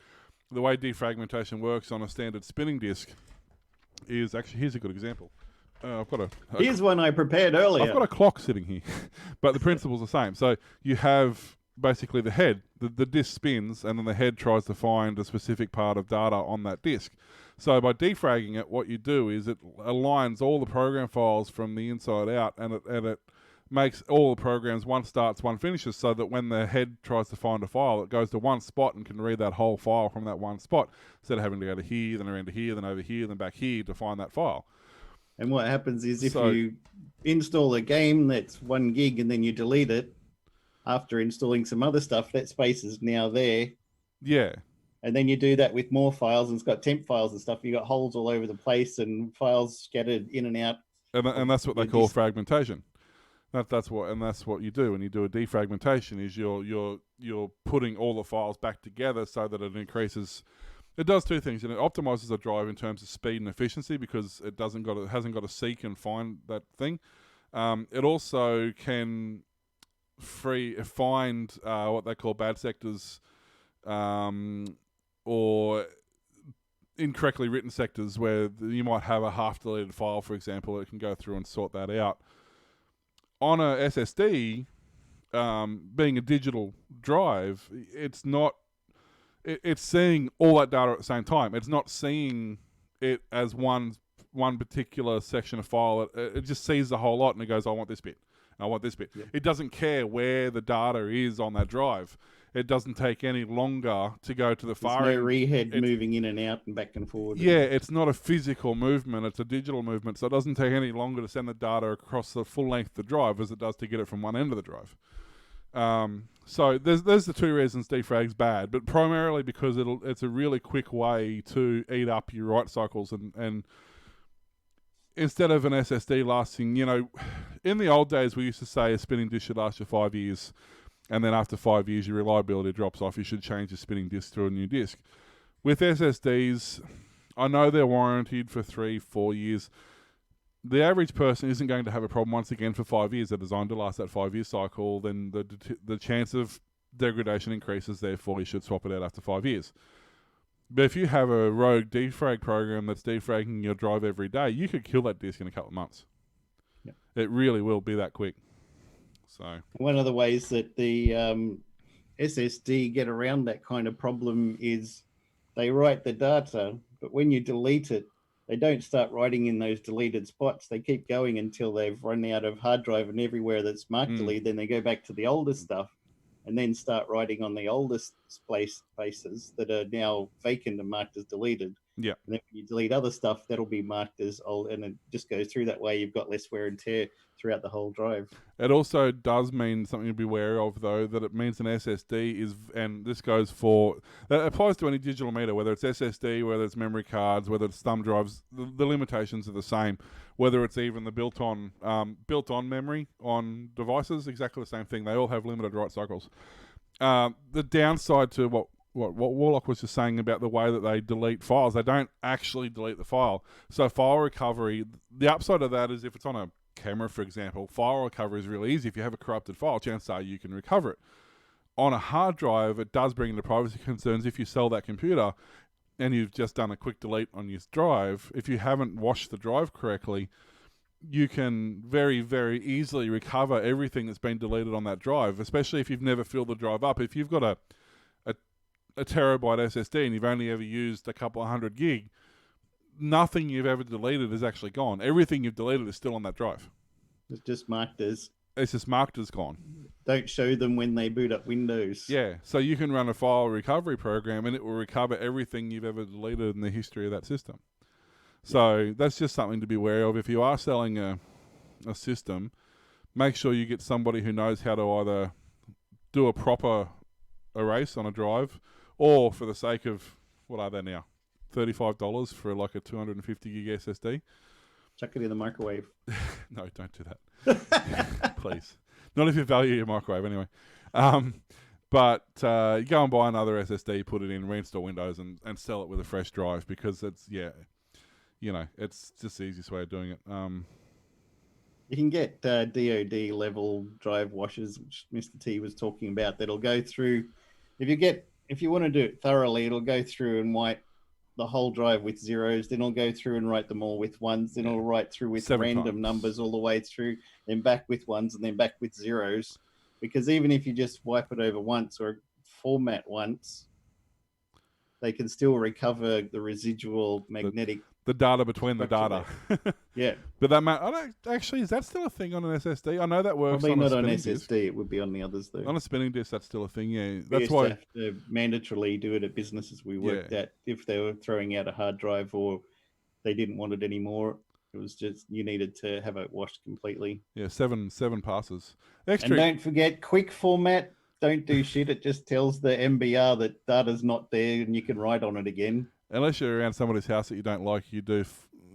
the way defragmentation works on a standard spinning disk is actually, here's a good example. I've got Here's one I prepared earlier. I've got a clock sitting here, but the principle's the same. So you have basically the head, the disk spins, and then the head tries to find a specific part of data on that disk. So by defragging it, what you do is it aligns all the program files from the inside out, and it makes all the programs one starts, one finishes, so that when the head tries to find a file, it goes to one spot and can read that whole file from that one spot, instead of having to go to here, then around to here, then over here, then back here to find that file. And what happens is if you install a game that's 1 gig and then you delete it, after installing some other stuff, that space is now there. Yeah. And then you do that with more files, and it's got temp files and stuff. You got holes all over the place and files scattered in and out. And that's what they call fragmentation. That's what you do when you do a defragmentation. Is you're putting all the files back together so that it increases. It does two things, and it optimizes a drive in terms of speed and efficiency because it hasn't got to seek and find that thing. It also can find what they call bad sectors, or incorrectly written sectors where you might have a half deleted file, for example. It can go through and sort that out. On a SSD, being a digital drive, it's not. It's seeing all that data at the same time. It's not seeing it as one particular section of file. It just sees the whole lot and it goes, I want this bit. I want this bit. Yeah. It doesn't care where the data is on that drive. It doesn't take any longer to go to the far end. No rehead moving in and out and back and forward. Yeah, it's not a physical movement. It's a digital movement. So it doesn't take any longer to send the data across the full length of the drive as it does to get it from one end of the drive. So there's the two reasons defrag's bad, but primarily because it's a really quick way to eat up your write cycles, and instead of an SSD lasting, in the old days we used to say a spinning disk should last you 5 years, and then after 5 years your reliability drops off. You should change your spinning disk to a new disk. With SSDs, I know they're warranted for 3-4 years. The average person isn't going to have a problem once again for 5 years. They're designed to last that 5-year cycle. Then the chance of degradation increases. Therefore, you should swap it out after 5 years. But if you have a rogue defrag program that's defragging your drive every day, you could kill that disk in a couple of months. Yep. It really will be that quick. So one of the ways that the SSD get around that kind of problem is they write the data, but when you delete it, they don't start writing in those deleted spots. They keep going until they've run out of hard drive, and everywhere that's marked delete, then they go back to the oldest stuff and then start writing on the oldest spaces that are now vacant and marked as deleted. Yeah. And then when you delete other stuff, that'll be marked as old, and it just goes through that way. You've got less wear and tear throughout the whole drive. It also does mean something to be aware of, though, that it means an SSD is, and this goes for, that applies to any digital meter, whether it's SSD, whether it's memory cards, whether it's thumb drives, the limitations are the same. Whether it's even the built-on memory on devices, exactly the same thing. They all have limited write cycles. The downside to what Warlock was just saying about the way that they delete files, they don't actually delete the file. So file recovery, the upside of that is if it's on a camera, for example, file recovery is really easy. If you have a corrupted file, chances are you can recover it. On a hard drive, it does bring into privacy concerns. If you sell that computer and you've just done a quick delete on your drive, if you haven't washed the drive correctly, you can very, very easily recover everything that's been deleted on that drive, especially if you've never filled the drive up. If you've got a terabyte SSD and you've only ever used a couple of 100 gig, nothing you've ever deleted is actually gone. Everything you've deleted is still on that drive. It's just marked as gone. don't show them when they boot up Windows. Yeah, so you can run a file recovery program and it will recover everything you've ever deleted in the history of that system. So that's just something to be aware of. If you are selling a system, make sure you get somebody who knows how to either do a proper erase on a drive, or for the sake of, what are they now, $35 for like a 250 gig SSD. Chuck it in the microwave. No, don't do that. Please. Not if you value your microwave anyway. But you go and buy another SSD, put it in, reinstall Windows, and sell it with a fresh drive, because it's, it's just the easiest way of doing it. You can get DoD level drive washers, which Mr. T was talking about, that'll go through. If you want to do it thoroughly, it'll go through and wipe the whole drive with zeros, then it'll go through and write them all with ones, then it'll write through with 7 random times. numbers all the way through, then back with ones, and then back with zeros. Because even if you just wipe it over once or format once, they can still recover the residual magnetic. The data between the data. Yeah. But is that still a thing on an SSD? I know that works Probably on not a on spinning SSD. disk. It would be on the others though. On a spinning disk, that's still a thing, yeah. We That's used why. to have to mandatorily do it at businesses we worked at. If they were throwing out a hard drive or they didn't want it anymore, it was just, you needed to have it washed completely. Yeah, seven passes. And don't forget, quick format. Don't do shit. It just tells the MBR that data's not there and you can write on it again. Unless you're around somebody's house that you don't like, you do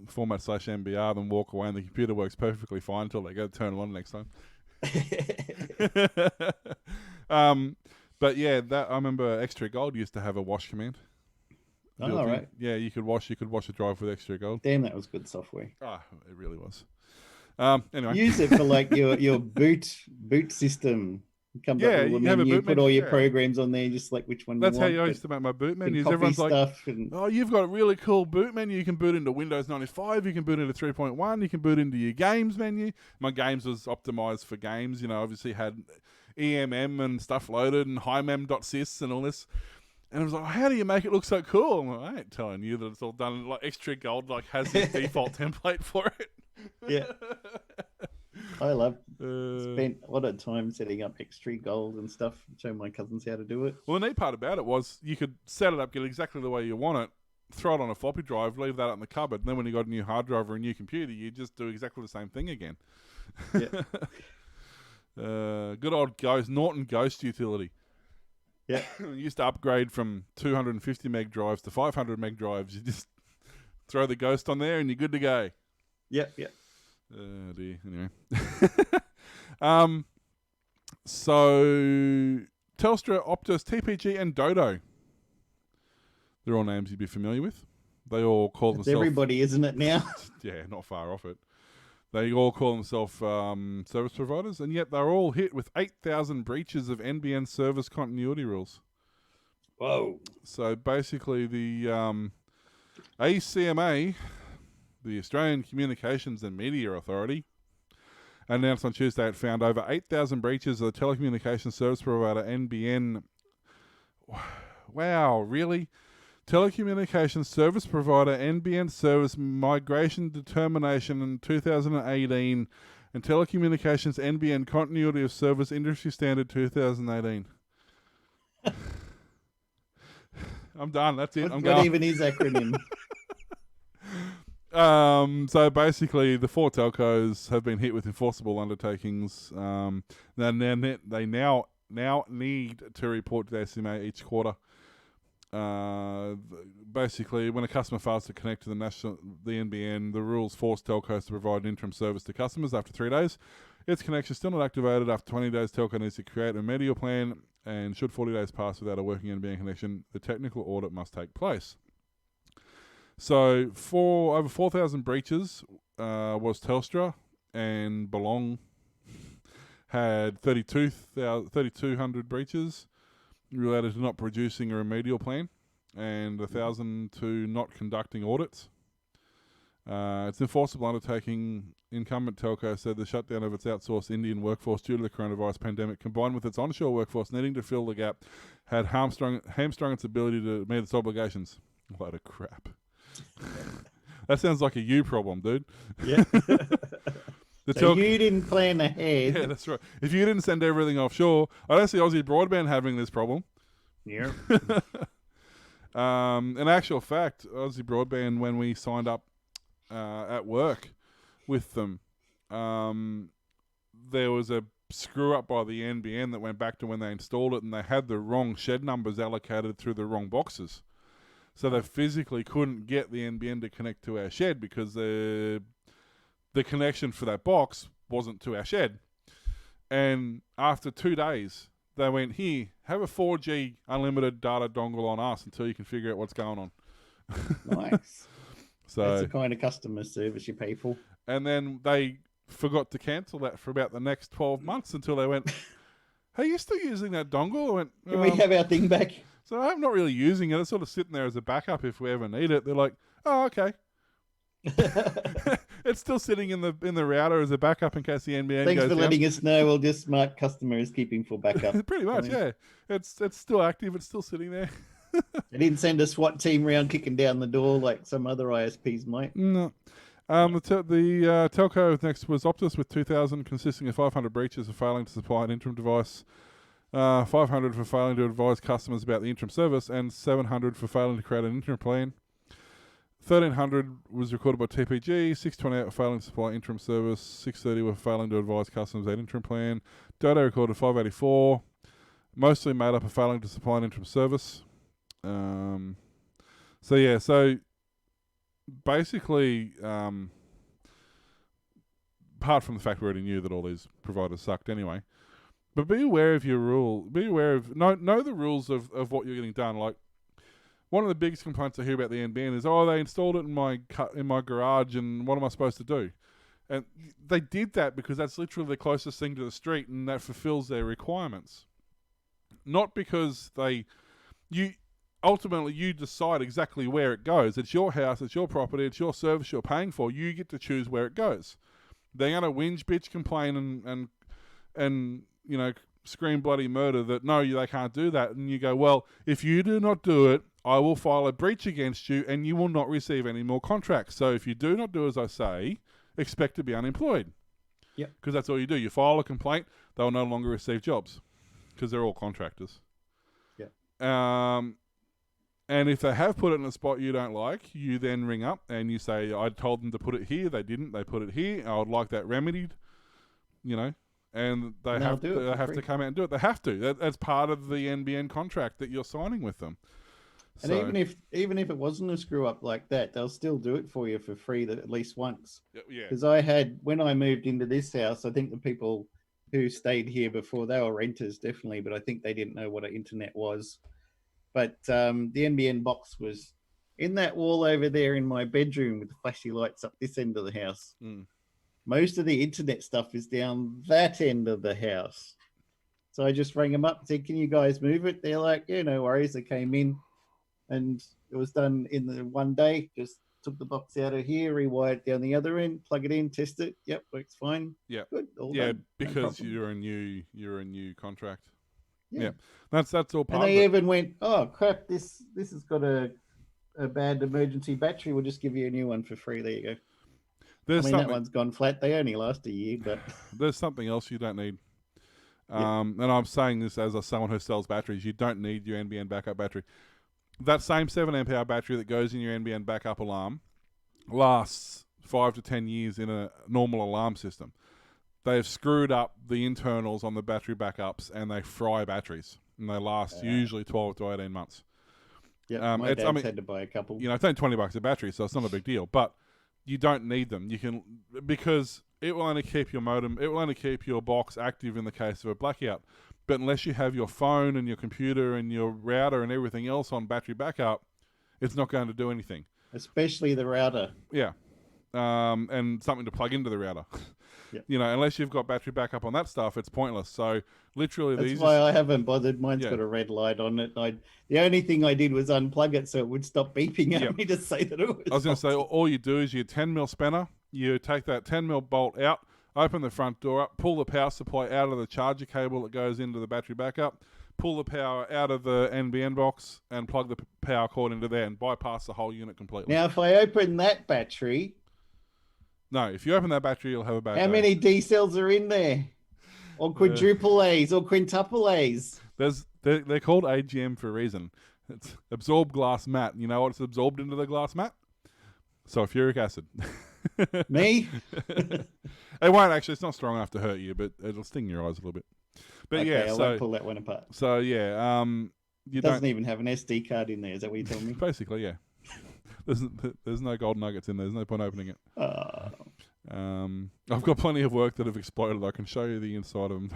format /MBR, then walk away, and the computer works perfectly fine until they go turn it on next time. But yeah, that I remember Extra Gold used to have a wash command. Oh, all right. Yeah, you could wash a drive with Extra Gold. Damn, that was good software. Ah, it really was. Anyway, Use it for like your boot system. It comes up with a menu, put all your programs on there, just like which one That's you want. how I used to make my boot menus. Copy Everyone's like, and... oh, you've got a really cool boot menu. You can boot into Windows 95. You can boot into 3.1. You can boot into your games menu. My games was optimized for games. Obviously had EMM and stuff loaded and HighMem.sys and all this. And I was like, how do you make it look so cool? I'm like, I ain't telling you that it's all done. Like Extra Gold has this default template for it. Yeah. I love spent a lot of time setting up Extra Gold and stuff, showing my cousins how to do it. Well, the neat part about it was you could set it up, get it exactly the way you want it, throw it on a floppy drive, leave that out in the cupboard, and then when you got a new hard drive or a new computer, you just do exactly the same thing again. Yeah. Good old Norton Ghost utility. Yeah. Used to upgrade from 250 meg drives to 500 meg drives. You just throw the Ghost on there and you're good to go. Yep, yep. Oh dear. Anyway. So Telstra, Optus, TPG and Dodo. They're all names you'd be familiar with. They all call themselves... everybody, isn't it now? Yeah, not far off it. They all call themselves service providers, and yet they're all hit with 8,000 breaches of NBN service continuity rules. Whoa. So basically the ACMA, the Australian Communications and Media Authority, announced on Tuesday it found over 8,000 breaches of the telecommunications service provider NBN. Wow, really? Telecommunications service provider NBN service migration determination in 2018 and telecommunications NBN continuity of service industry standard 2018. I'm done. That's it. I'm going. What even is acronym? So basically, the 4 telcos have been hit with enforceable undertakings. They now need to report to the ACMA each quarter. Basically, when a customer fails to connect to the NBN, the rules force telcos to provide an interim service to customers after 3 days. Its connection is still not activated after 20 days. Telco needs to create a remedial plan, and should 40 days pass without a working NBN connection, the technical audit must take place. So, for over 4,000 breaches was Telstra, and Belong had 3,200 breaches related to not producing a remedial plan, and 1,000 to not conducting audits. It's enforceable undertaking. Incumbent telco said the shutdown of its outsourced Indian workforce due to the coronavirus pandemic, combined with its onshore workforce needing to fill the gap, had hamstrung its ability to meet its obligations. A load of crap. That sounds like a you problem, dude. Yeah. So you didn't plan ahead. Yeah, that's right. If you didn't send everything offshore, I don't see Aussie Broadband having this problem. Yeah. In actual fact, Aussie Broadband, when we signed up at work with them, there was a screw up by the NBN that went back to when they installed it, and they had the wrong shed numbers allocated through the wrong boxes. So they physically couldn't get the NBN to connect to our shed because the connection for that box wasn't to our shed. And after 2 days, they went, here, have a 4G unlimited data dongle on us until you can figure out what's going on. Nice. So that's the kind of customer service you pay for. And then they forgot to cancel that for about the next 12 months until they went, hey, you still using that dongle? I went, Can we have our thing back? So I'm not really using it. It's sort of sitting there as a backup if we ever need it. They're like, oh, okay. It's still sitting in the router as a backup in case the NBN Thanks goes for down. letting us know. We'll just mark customer as keeping for backup. Pretty much, yeah. It's still active. It's still sitting there. They didn't send a SWAT team around kicking down the door like some other ISPs might. No. The telco next was Optus with 2,000, consisting of 500 breaches of failing to supply an interim device, 500 for failing to advise customers about the interim service, and 700 for failing to create an interim plan. 1,300 was recorded by TPG, 628 were failing to supply interim service, 630 were failing to advise customers about interim plan. Dodo recorded 584, mostly made up of failing to supply an interim service. So basically, apart from the fact we already knew that all these providers sucked anyway, but be aware of your rule. Be aware of know the rules of what you're getting done. Like, one of the biggest complaints I hear about the NBN is, oh, they installed it in my garage, and what am I supposed to do? And they did that because that's literally the closest thing to the street, and that fulfills their requirements. Not because ultimately you decide exactly where it goes. It's your house, it's your property, it's your service you're paying for. You get to choose where it goes. They're going to whinge, bitch, complain, and scream bloody murder that no, they can't do that. And you go, well, if you do not do it, I will file a breach against you and you will not receive any more contracts. So if you do not do as I say, expect to be unemployed. Yep. Because that's all you do. You file a complaint, they'll no longer receive jobs because they're all contractors. Yeah. And if they have put it in a spot you don't like, you then ring up and you say, I told them to put it here, they didn't, they put it here, I would like that remedied, and they have to come out and do it. They have to. That's part of the NBN contract that you're signing with them. And even if it wasn't a screw up like that, they'll still do it for you for free at least once. Yeah. Because when I moved into this house, I think the people who stayed here before, they were renters definitely, but I think they didn't know what an internet was. But the NBN box was in that wall over there in my bedroom with the flashy lights up this end of the house. Mm. Most of the internet stuff is down that end of the house. So I just rang them up and said, can you guys move it? They're like, yeah, no worries. They came in and it was done in the one day. Just took the box out of here, rewired it down the other end, plug it in, test it. Yep, works fine. Yeah. Good. All done. Because you're a new contract. Yeah. That's all part and of they it. even went, oh crap, this has got a bad emergency battery. We'll just give you a new one for free. There you go. That one's gone flat. They only last a year, but there's something else you don't need. And I'm saying this as someone who sells batteries. You don't need your NBN backup battery. That same 7 amp hour battery that goes in your NBN backup alarm lasts 5 to 10 years in a normal alarm system. They've screwed up the internals on the battery backups and they fry batteries. And they last usually 12 to 18 months. Yeah, my dad's had to buy a couple. It's only $20 a battery, so it's not a big deal. But you don't need them. Because it will only keep your modem, it will only keep your box active in the case of a blackout. But unless you have your phone and your computer and your router and everything else on battery backup, it's not going to do anything. Especially the router. Yeah. And something to plug into the router. Yep. Unless you've got battery backup on that stuff, it's pointless. So literally That's why I haven't bothered. Mine's got a red light on it. The only thing I did was unplug it so it would stop beeping at me to say that it was. I was going to say, all you do is your 10 mil spanner, you take that 10 mil bolt out, open the front door up, pull the power supply out of the charger cable that goes into the battery backup, pull the power out of the NBN box and plug the power cord into there and bypass the whole unit completely. Now, if I open that battery, No, if you open that battery, you'll have a bad How day. many D cells are in there? Or quadruple A's or quintuple A's? They're called AGM for a reason. It's absorbed glass mat. You know what's absorbed into the glass mat? Sulfuric acid. Me? It won't actually. It's not strong enough to hurt you, but it'll sting your eyes a little bit. But Okay, yeah, I won't pull that one apart. so yeah, you It doesn't even have an SD card in there. Is that what you're telling me? basically, yeah. There's no gold nuggets in there. There's no point opening it. I've got plenty of work that have exploded. I can show you the inside of them.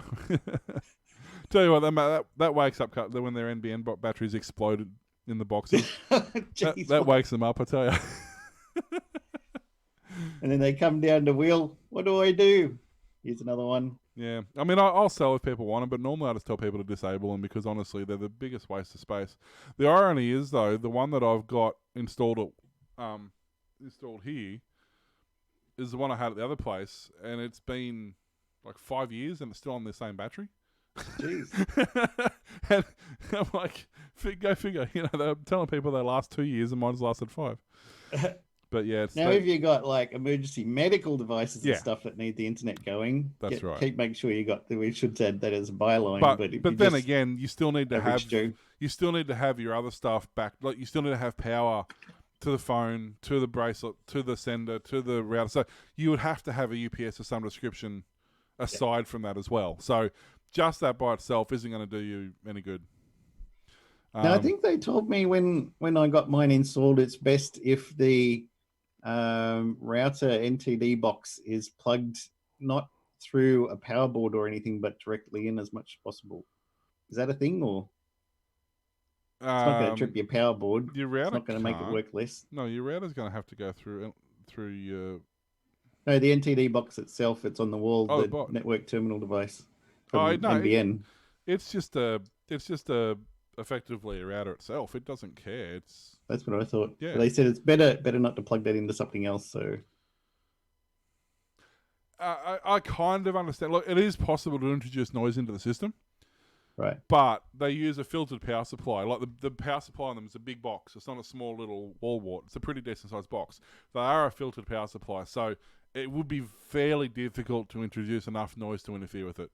Tell you what, that wakes up when their NBN batteries exploded in the boxes. Jeez, that wakes them up, I tell you. And then they come down to wheel. What do I do? Here's another one. Yeah, I mean, I'll sell if people want them, but normally I just tell people to disable them because honestly, they're the biggest waste of space. The irony is, though, the one that I've got installed here is the one I had at the other place, and it's been like 5 years, and it's still on the same battery. Jeez. And I'm like, go figure. You know, they're telling people they last 2 years, and mine's lasted 5. But yeah, Now, if you got like emergency medical devices Yeah. and stuff that need the internet going, That's right. Keep making sure you got. We should add that as a byline. But then again, you still need to have Joe. you still need to have your other stuff back. Like you still need to have power to the phone, to the bracelet, to the sender, to the router. So you would have to have a UPS of some description aside from that as well. So just that by itself isn't going to do you any good. Now, I think they told me when I got mine installed, it's best if the router NTD box is plugged not through a power board or anything, but directly in as much as possible. Is that a thing, or it's not going to trip your power board? Your router It's not going to make it can't. work less. No, your router's going to have to go through your. No, the NTD box itself, it's on the wall, Oh, the the bot. network terminal device from Oh, no, NBN. It's just effectively a router itself. It doesn't care. That's what I thought. Yeah. But they said it's better not to plug that into something else. So I kind of understand. Look, it is possible to introduce noise into the system, right. but they use a filtered power supply. Like the power supply on them is a big box. It's not a small little wall wart. It's a pretty decent sized box. They are a filtered power supply, so it would be fairly difficult to introduce enough noise to interfere with it.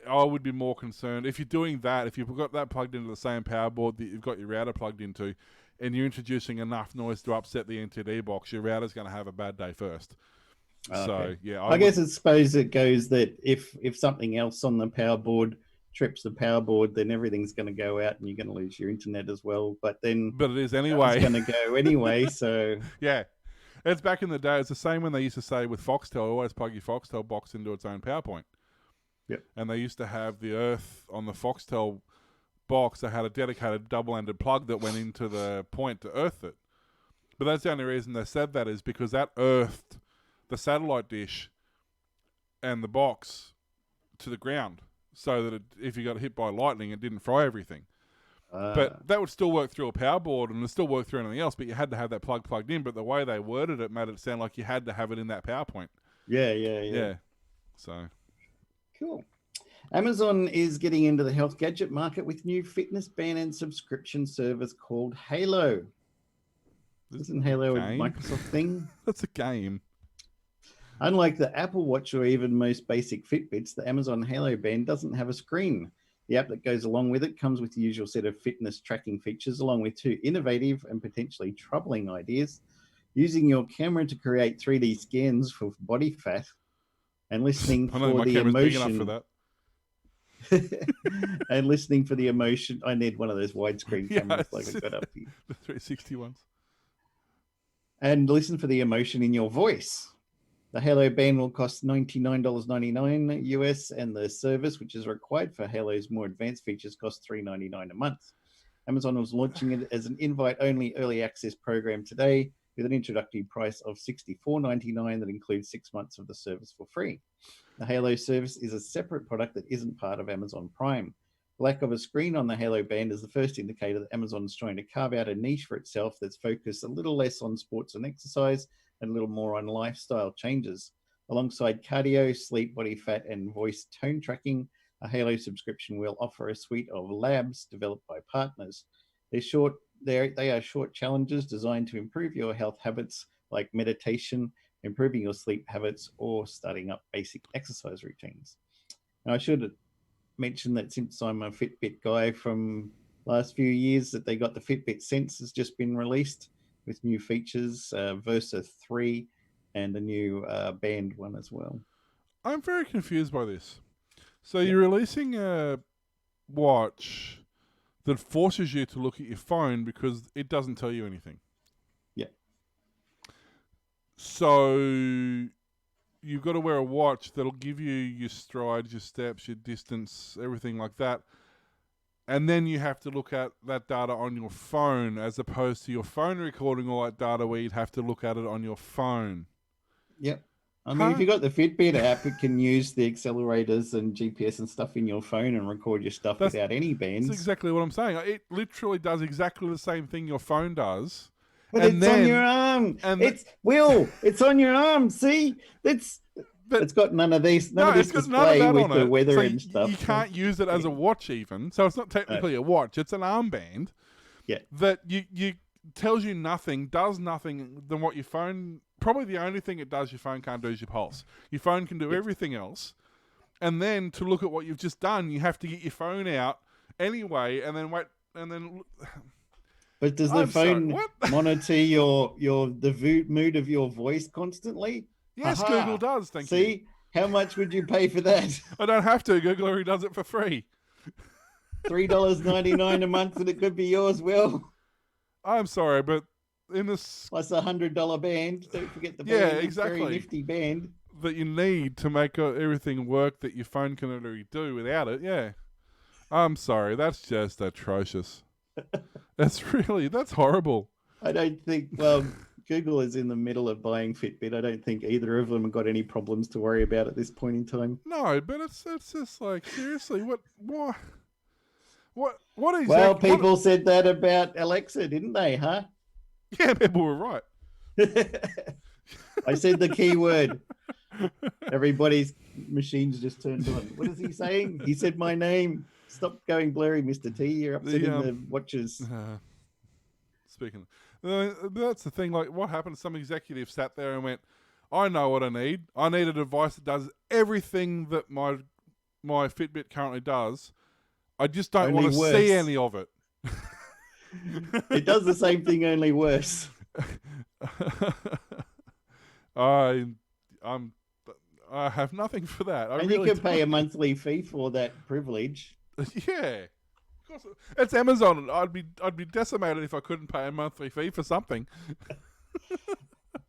I would be more concerned if you're doing that. If you've got that plugged into the same power board that you've got your router plugged into, and you're introducing enough noise to upset the NTD box, your router's going to have a bad day first. Okay. So yeah, I guess I suppose it goes that if something else on the power board trips the power board, then everything's going to go out and you're going to lose your internet as well. But it is anyway. It's going to go anyway. So yeah, it's back in the day. It's the same when they used to say with Foxtel, always plug your Foxtel box into its own power point. Yep. And they used to have the earth on the Foxtel box. They had a dedicated double-ended plug that went into the point to earth it. But that's the only reason they said that is because that earthed the satellite dish and the box to the ground so that if you got hit by lightning, it didn't fry everything. But that would still work through a power board and it'd still work through anything else, but you had to have that plug plugged in. But the way they worded it made it sound like you had to have it in that power point. Yeah. So... Cool. Amazon is getting into the health gadget market with new fitness band and subscription service called Halo. Isn't Halo a Microsoft thing? That's a game. Unlike the Apple Watch or even most basic Fitbits, the Amazon Halo band doesn't have a screen. The app that goes along with it comes with the usual set of fitness tracking features, along with 2 innovative and potentially troubling ideas. Using your camera to create 3D scans for body fat and listening for the emotion. Big enough for that. And listening for the emotion. I need one of those widescreen cameras like I got up here. The 360 ones. And listen for the emotion in your voice. The Halo band will cost $99.99 US, and the service, which is required for Halo's more advanced features, costs $3.99 a month. Amazon was launching it as an invite-only early access program today, with an introductory price of $64.99 that includes 6 months of the service for free. The Halo service is a separate product that isn't part of Amazon Prime. The lack of a screen on the Halo band is the first indicator that Amazon is trying to carve out a niche for itself that's focused a little less on sports and exercise and a little more on lifestyle changes. Alongside cardio, sleep, body fat, and voice tone tracking, a Halo subscription will offer a suite of labs developed by partners. They are short challenges designed to improve your health habits like meditation, improving your sleep habits, or starting up basic exercise routines. Now, I should mention that since I'm a Fitbit guy from last few years, that they got the Fitbit Sense has just been released with new features, Versa 3, and a new band one as well. I'm very confused by this. So Yep. you're releasing a watch that forces you to look at your phone because it doesn't tell you anything. Yeah. So you've got to wear a watch that'll give you your strides, your steps, your distance, everything like that. And then you have to look at that data on your phone as opposed to your phone recording all that data where you'd have to look at it on your phone. Yep. I mean, if you got the Fitbit app, it can use the accelerators and GPS and stuff in your phone and record your stuff without any bands. That's exactly what I'm saying. It literally does exactly the same thing your phone does. But it's on your arm. It's on your arm. See? It's got none of these. None of this display with the weather and stuff. You can't use it as a watch even. So it's not technically a watch. It's an armband. Yeah. That you tells you nothing, does nothing than what your phone... Probably the only thing it does your phone can't do is your pulse. Your phone can do everything else. And then to look at what you've just done, you have to get your phone out anyway and then wait and then... But does the phone monitor the mood of your voice constantly? Yes, Aha. Google does, thank you. See? How much would you pay for that? I don't have to. Google already does it for free. $3.99 a month and it could be yours, Will. I'm sorry, but in this... Plus $100 band. Don't forget the band. Yeah, exactly. Very nifty band. That you need to make everything work that your phone can already do without it, yeah. I'm sorry, that's just atrocious. That's horrible. I don't think, Google is in the middle of buying Fitbit. I don't think either of them have got any problems to worry about at this point in time. No, but it's just like, seriously, what exactly? Well, people said that about Alexa, didn't they, huh? Yeah, people were right. I said the key word. Everybody's machines just turned on. What is he saying? He said my name. Stop going blurry, Mr. T. You're upsetting the watches. Speaking of, that's the thing. Like, what happened? Some executive sat there and went, I know what I need. I need a device that does everything that my Fitbit currently does. I just don't want to see any of it. It does the same thing, only worse. I have nothing for that. And you can pay a monthly fee for that privilege. Yeah, of course. It's Amazon. I'd be decimated if I couldn't pay a monthly fee for something.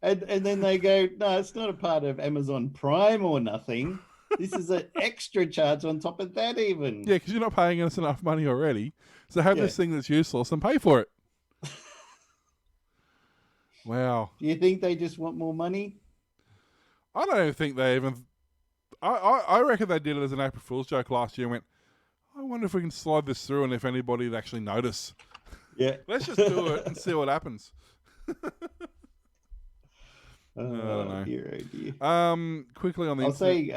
and then they go, no, it's not a part of Amazon Prime or nothing. This is an extra charge on top of that even. Yeah, because you're not paying us enough money already. So have this thing that's useless and pay for it. Wow. Do you think they just want more money? I don't even think they even... I reckon they did it as an April Fool's joke last year and went, I wonder if we can slide this through and if anybody would actually notice. Yeah. Let's just do it and see what happens. I don't know. Dear, oh dear. Quickly on the... I'll say,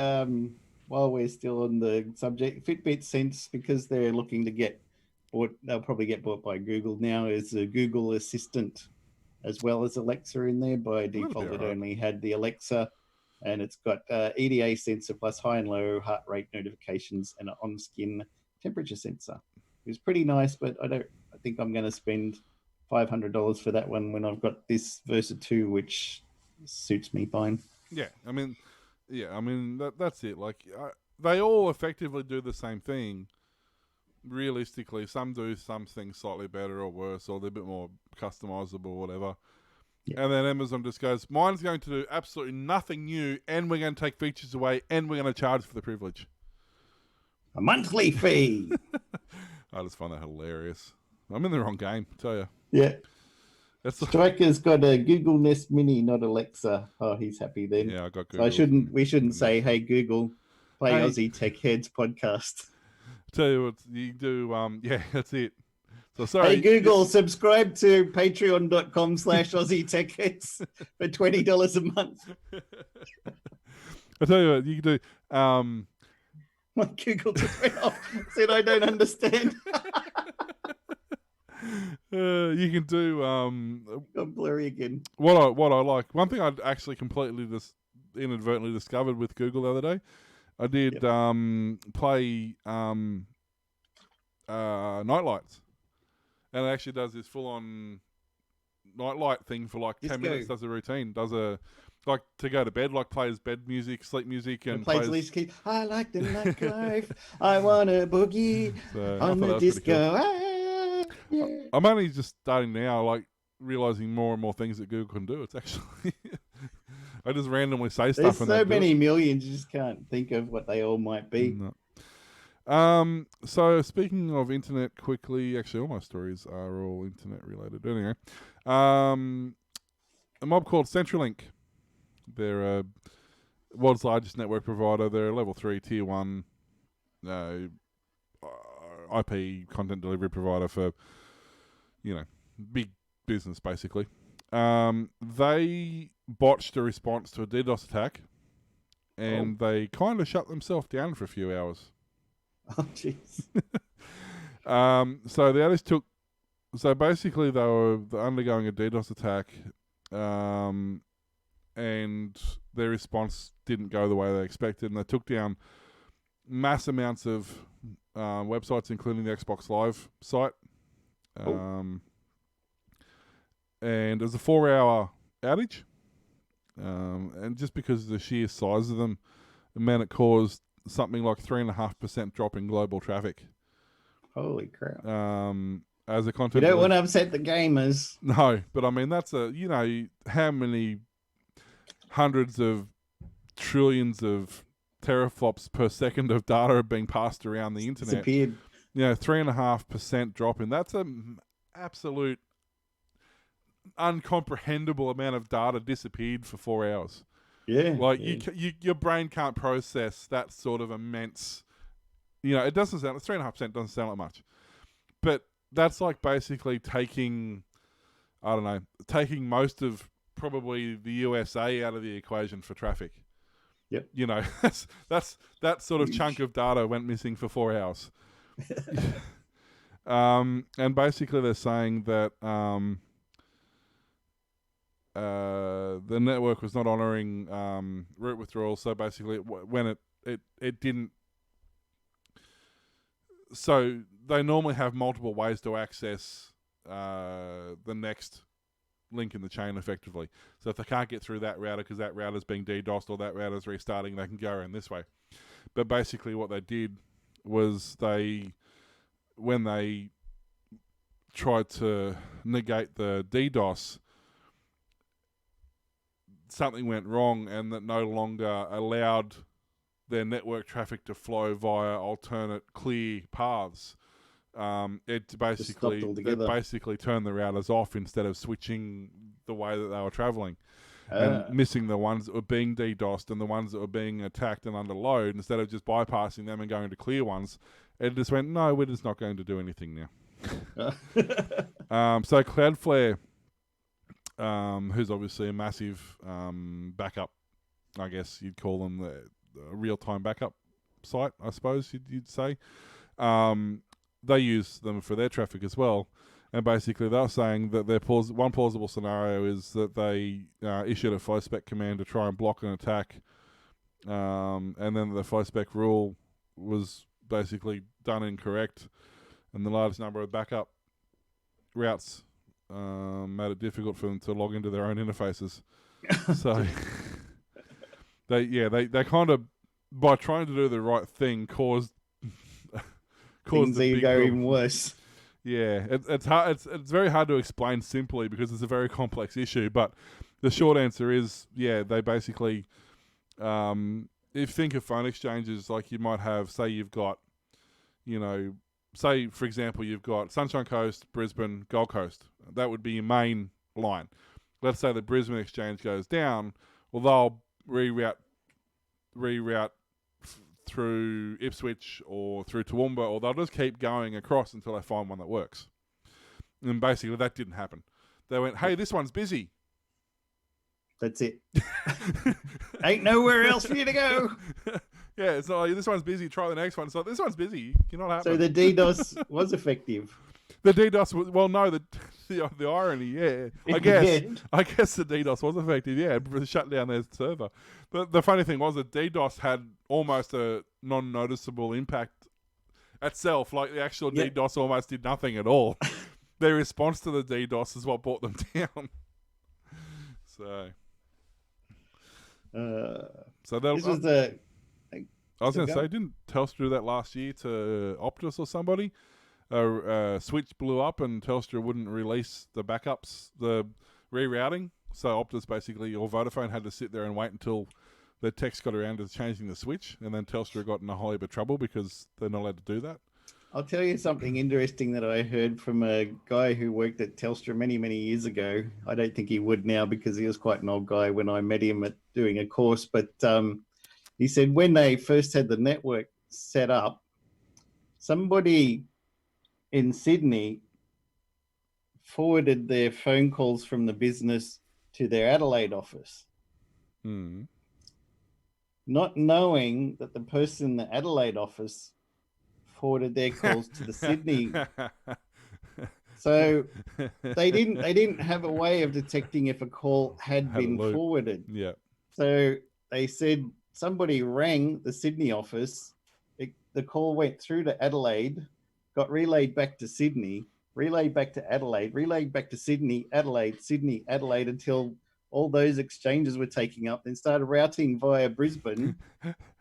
while we're still on the subject, Fitbit Sense, because they're looking to get bought, they'll probably get bought by Google now, is a Google Assistant as well as Alexa in there. By default, it only had the Alexa, and it's got EDA sensor plus high and low heart rate notifications and an on-skin temperature sensor. It was pretty nice, but I think I'm going to spend $500 for that one when I've got this Versa 2, which suits me fine. Yeah, I mean, that's it. Like, they all effectively do the same thing. Realistically, some do some things slightly better or worse, or they're a bit more customizable or whatever. Yeah. And then Amazon just goes, mine's going to do absolutely nothing new, and we're going to take features away, and we're going to charge for the privilege. A monthly fee. I just find that hilarious. I'm in the wrong game, I tell you. Yeah. Striker's got a Google Nest Mini, not Alexa. Oh, he's happy then. Yeah, I got Google. So we shouldn't say, hey, Google, play Aussie Tech Heads podcast. Tell you what, you do, yeah, that's it. So sorry. Hey, Google, subscribe to patreon.com/Aussie Tech Heads for $20 a month. I tell you what, you can do, My Google just went off, said I don't understand. You can do Got blurry again. what I like. One thing I'd actually completely inadvertently discovered with Google the other day. I did play nightlights, and it actually does this full on nightlight thing for like 10 minutes. Does a routine. Does a like to go to bed, like plays bed music, sleep music, and plays Alicia Keys. I like the nightlife. I want a boogie on the disco. Cool. Yeah. I'm only just starting now, like realizing more and more things that Google can do. It's actually I just randomly say stuff. There's so many millions, you just can't think of what they all might be. No. So speaking of internet, quickly, actually, all my stories are all internet related. Anyway, a mob called CenturyLink. They're a world's largest network provider. They're a level 3 tier 1 IP content delivery provider for, big business basically. They botched a response to a DDoS attack, and they kind of shut themselves down for a few hours. Oh, jeez. So the others so basically they were undergoing a DDoS attack, and their response didn't go the way they expected, and they took down mass amounts of websites, including the Xbox Live site. And it was a 4-hour outage. And just because of the sheer size of them, it meant it caused something like 3.5% drop in global traffic. Holy crap. As a content, you don't want to upset the gamers. No, but I mean, that's how many hundreds of trillions of teraflops per second of data are being passed around the internet. Disappeared. 3.5% drop in. That's an absolute uncomprehendable amount of data disappeared for 4 hours. Yeah. Like your brain can't process that sort of immense. It doesn't sound 3.5% doesn't sound like much, but that's like basically taking most of probably the USA out of the equation for traffic. Yep. That's that sort of chunk of data went missing for 4 hours. And basically they're saying that the network was not honoring root withdrawal. So basically, when it didn't. So they normally have multiple ways to access the next link in the chain effectively. So if they can't get through that router because that router's being DDoSed or that router's restarting, they can go around this way. But basically what they did was when they tried to negate the DDoS, something went wrong and that no longer allowed their network traffic to flow via alternate clear paths. It basically turned the routers off instead of switching the way that they were traveling, and missing the ones that were being DDoSed and the ones that were being attacked and under load. Instead of just bypassing them and going to clear ones, it just went, no, we're just not going to do anything now. So Cloudflare, who's obviously a massive backup, I guess you'd call them the real-time backup site, I suppose you'd say. They use them for their traffic as well. And basically they're saying that one plausible scenario is that they issued a flowspec command to try and block an attack, and then the flowspec rule was basically done incorrect, and the largest number of backup routes made it difficult for them to log into their own interfaces. So they kind of, by trying to do the right thing, caused things that go even worse. Yeah, it's hard. It's very hard to explain simply because it's a very complex issue. But the short answer is, they basically, if you think of phone exchanges, like you might have, say you've got, say for example you've got Sunshine Coast, Brisbane, Gold Coast. That would be your main line. Let's say the Brisbane exchange goes down. Well, they'll reroute through Ipswich or through Toowoomba, or they'll just keep going across until they find one that works. And basically that didn't happen. They went, hey, this one's busy. That's it. Ain't nowhere else for you to go. It's not like, this one's busy, try the next one. So this one's busy. You're not happy. So the DDoS was effective. The DDoS was, well, no, the irony, yeah. I guess the DDoS was effective, yeah. It shut down their server. But the funny thing was that DDoS had almost a non-noticeable impact itself. Like the actual DDoS almost did nothing at all. Their response to the DDoS is what brought them down. So this was the. I was going to say, didn't Telstra do that last year to Optus or somebody? Switch blew up and Telstra wouldn't release the backups, the rerouting. So Optus basically, or Vodafone, had to sit there and wait until the techs got around to changing the switch, and then Telstra got in a whole heap of trouble because they're not allowed to do that. I'll tell you something interesting that I heard from a guy who worked at Telstra many, many years ago. I don't think he would now because he was quite an old guy when I met him at doing a course. But he said when they first had the network set up, somebody in Sydney forwarded their phone calls from the business to their Adelaide office. Not knowing that the person in the Adelaide office forwarded their calls to the Sydney. So they didn't have a way of detecting if a call had been forwarded. Yeah. So they said somebody rang the Sydney office. The call went through to Adelaide, got relayed back to Sydney, relayed back to Adelaide, relayed back to Sydney, Adelaide, until all those exchanges were taking up, then started routing via Brisbane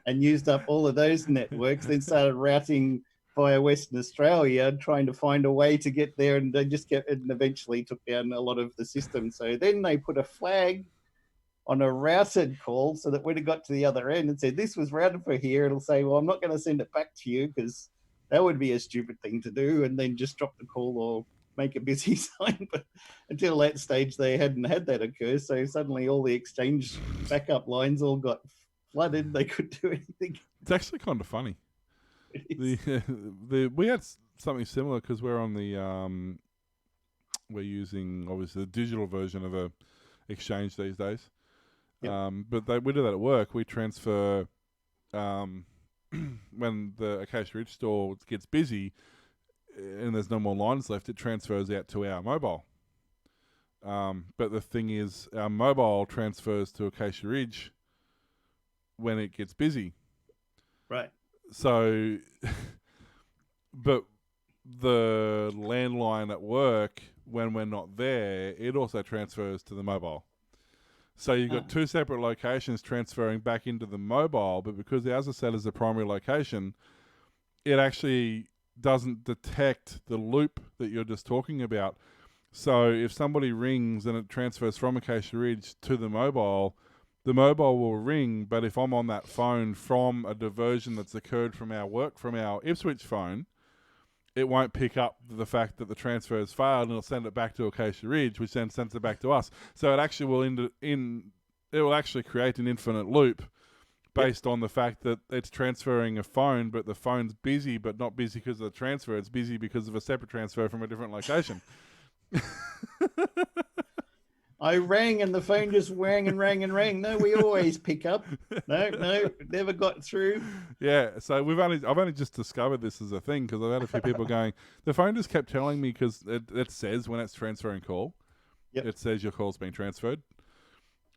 and used up all of those networks, then started routing via Western Australia, trying to find a way to get there, and they just kept and eventually took down a lot of the system. So then they put a flag on a routed call so that when it got to the other end and said, this was routed for here, it'll say, well, I'm not going to send it back to you because that would be a stupid thing to do, and then just drop the call or make a busy sign. But until that stage, they hadn't had that occur. So suddenly all the exchange backup lines all got flooded. They couldn't do anything. It's actually kind of funny. We had something similar because we're on the we're using obviously the digital version of a exchange these days. Yep. But we do that at work. We transfer when the Acacia Ridge store gets busy and there's no more lines left, it transfers out to our mobile. But the thing is, our mobile transfers to Acacia Ridge when it gets busy. Right. So, but the landline at work, when we're not there, it also transfers to the mobile. So you've got two separate locations transferring back into the mobile, but because ours is set as the primary location, it actually doesn't detect the loop that you're just talking about. So if somebody rings and it transfers from Acacia Ridge to the mobile will ring, but if I'm on that phone from a diversion that's occurred from our Ipswich phone, it won't pick up the fact that the transfer has failed, and it'll send it back to Acacia Ridge, which then sends it back to us. So it actually will actually create an infinite loop based on the fact that it's transferring a phone, but the phone's busy, but not busy because of the transfer. It's busy because of a separate transfer from a different location. I rang and the phone just rang and rang and rang. No, we always pick up. No, never got through. Yeah, so I've only just discovered this as a thing because I've had a few people going, the phone just kept telling me because it says when it's transferring call, it says your call's been transferred.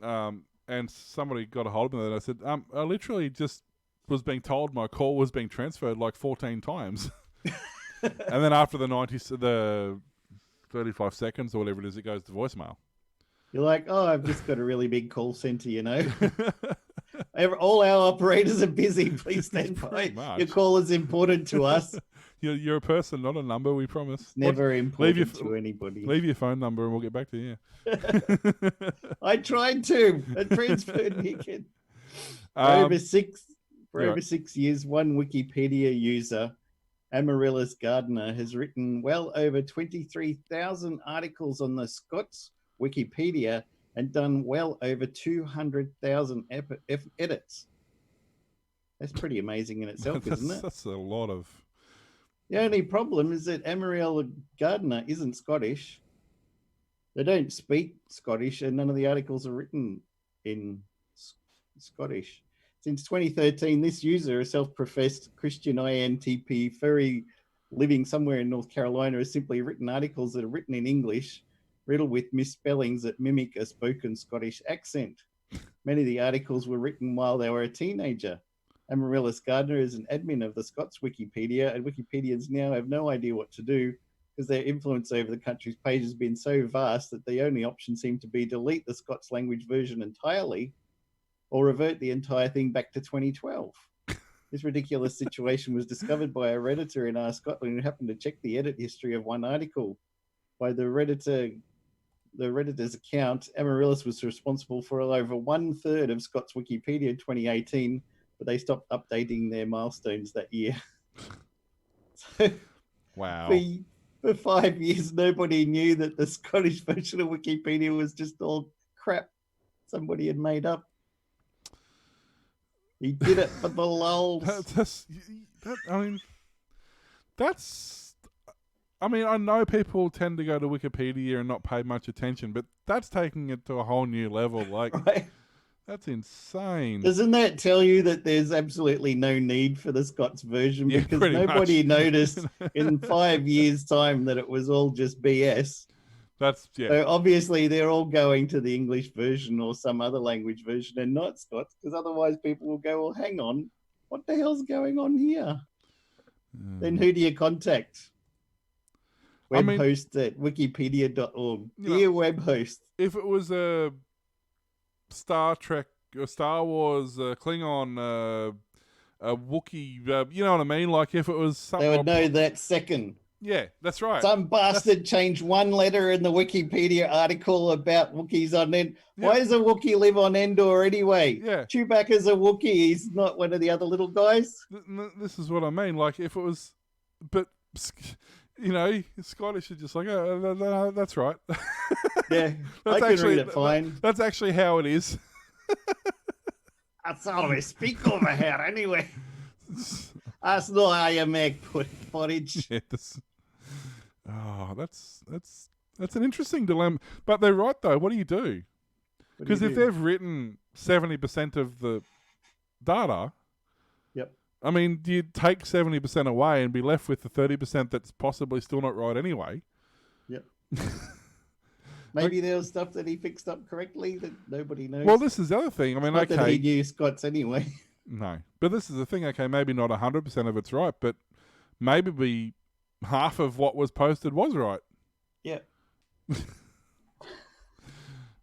And somebody got a hold of me and I said, I literally just was being told my call was being transferred like 14 times. And then after the 35 seconds or whatever it is, it goes to voicemail. You're like, I've just got a really big call center, All our operators are busy. Please stand by. Your call is important to us. You're a person, not a number, we promise. It's never important to anybody. Leave your phone number and we'll get back to you. I tried to. I transferred me again. For over 6 years, one Wikipedia user, Amaryllis Gardner, has written well over 23,000 articles on the Scots Wikipedia and done well over 200,000 edits. That's pretty amazing in itself, isn't it? That's a lot of... The only problem is that Amaryllis Gardner isn't Scottish. They don't speak Scottish, and none of the articles are written in Scottish. Since 2013, this user, a self-professed Christian INTP furry living somewhere in North Carolina has simply written articles that are written in English, riddled with misspellings that mimic a spoken Scottish accent. Many of the articles were written while they were a teenager. Amaryllis Gardner is an admin of the Scots Wikipedia, and Wikipedians now have no idea what to do because their influence over the country's page has been so vast that the only option seemed to be delete the Scots language version entirely or revert the entire thing back to 2012. This ridiculous situation was discovered by a Redditor in Scotland who happened to check the edit history of one article. By the Redditor's account, Amaryllis was responsible for over 1/3 of Scott's Wikipedia in 2018, but they stopped updating their milestones that year. So Wow. For 5 years, nobody knew that the Scottish version of Wikipedia was just all crap somebody had made up. He did it for the lulz. I mean, I know people tend to go to Wikipedia and not pay much attention, but that's taking it to a whole new level. Like, Right? That's insane. Doesn't that tell you that there's absolutely no need for the Scots version? Yeah, Because pretty nobody much. noticed in 5 years' time that it was all just BS. Yeah. So obviously they're all going to the English version or some other language version and not Scots, because otherwise people will go, well, hang on, what the hell's going on here? Then who do you contact? Web host at wikipedia.org. Dear web host. If it was a Star Trek, or Star Wars, Klingon, a Wookiee, you know what I mean? Like if it was something... They would know that second. Yeah, that's right. Some bastard changed one letter in the Wikipedia article about Wookiees on Endor. Yeah. Why does a Wookiee live on Endor anyway? Yeah. Chewbacca's a Wookiee. He's not one of the other little guys. This is what I mean. Like if it was... But... You know, Scottish are just like, oh, that's right. Yeah, I can read it fine. That's actually how it is. That's how we speak over here, anyway. That's not how you make porridge. Yeah, that's an interesting dilemma. But they're right though. What do you do? Because if they've written 70% of the data. Yep. I mean, do you take 70% away and be left with the 30% that's possibly still not right anyway? Yep. Maybe there was stuff that he fixed up correctly that nobody knows. Well, this is the other thing. I mean, not that he knew Scots anyway. No. But this is the thing. Okay, maybe not 100% of it's right, but maybe half of what was posted was right. Yeah.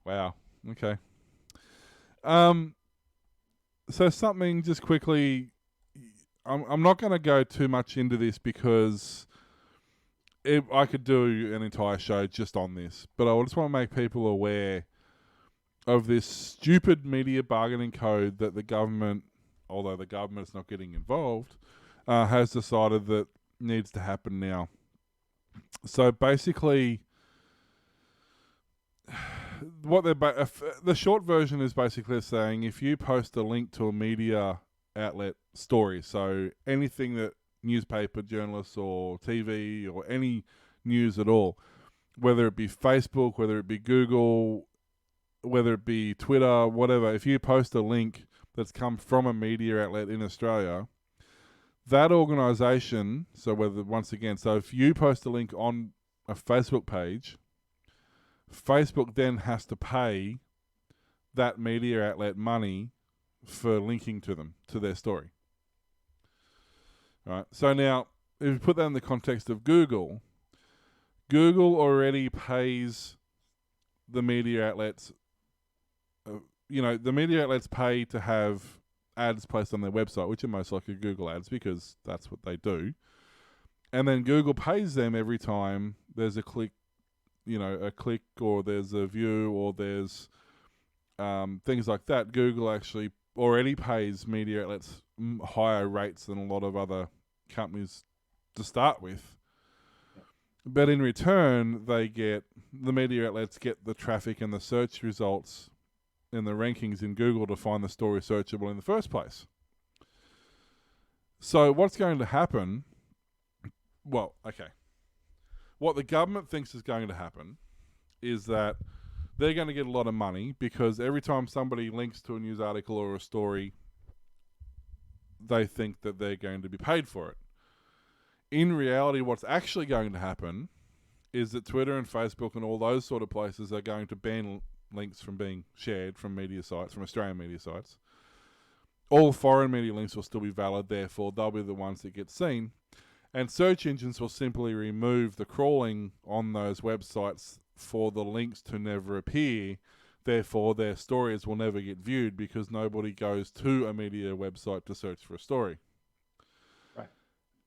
Wow. Okay. So something just quickly... I'm not going to go too much into this because I could do an entire show just on this, but I just want to make people aware of this stupid media bargaining code that the government, although the government's not getting involved, has decided that needs to happen now. So basically, what the short version is basically saying if you post a link to a media outlet story, so anything that newspaper journalists or TV or any news at all, whether it be Facebook, whether it be Google, whether it be Twitter, whatever, if you post a link that's come from a media outlet in Australia, that organisation, so if you post a link on a Facebook page, Facebook then has to pay that media outlet money for linking to them, to their story. All right. So now, if you put that in the context of Google already pays the media outlets, the media outlets pay to have ads placed on their website, which are most likely Google ads because that's what they do. And then Google pays them every time there's a click, or there's a view, or there's things like that. Google actually already pays media outlets higher rates than a lot of other companies to start with. But in return, the media outlets get the traffic and the search results in the rankings in Google to find the story searchable in the first place. So what's going to happen? Well, okay. What the government thinks is going to happen is that they're going to get a lot of money because every time somebody links to a news article or a story, they think that they're going to be paid for it. in reality, what's actually going to happen is that Twitter and Facebook and all those sort of places are going to ban links from being shared from media sites, from Australian media sites. All foreign media links will still be valid, therefore they'll be the ones that get seen. And search engines will simply remove the crawling on those websites for the links to never appear. Therefore, their stories will never get viewed because nobody goes to a media website to search for a story. Right.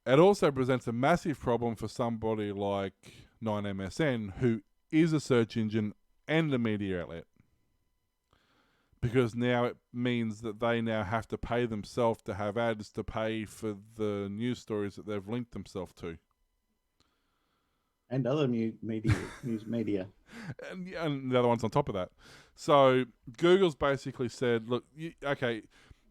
It also presents a massive problem for somebody like 9MSN, who is a search engine and a media outlet. Because now it means that they now have to pay themselves to have ads to pay for the news stories that they've linked themselves to. And other news media. And the other one's on top of that. So Google's basically said, look, you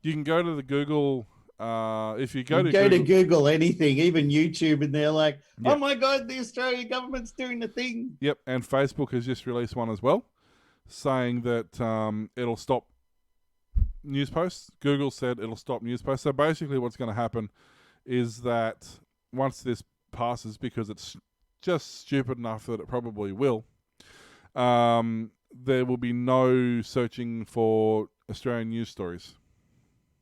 can go to the Google... if you go to Google anything, even YouTube, and they're like, Yep. oh my God, the Australian government's doing the thing. Yep, and Facebook has just released one as well, saying that it'll stop news posts. Google said it'll stop news posts. So basically what's going to happen is that once this passes, because it's just stupid enough that it probably will, there will be no searching for Australian news stories.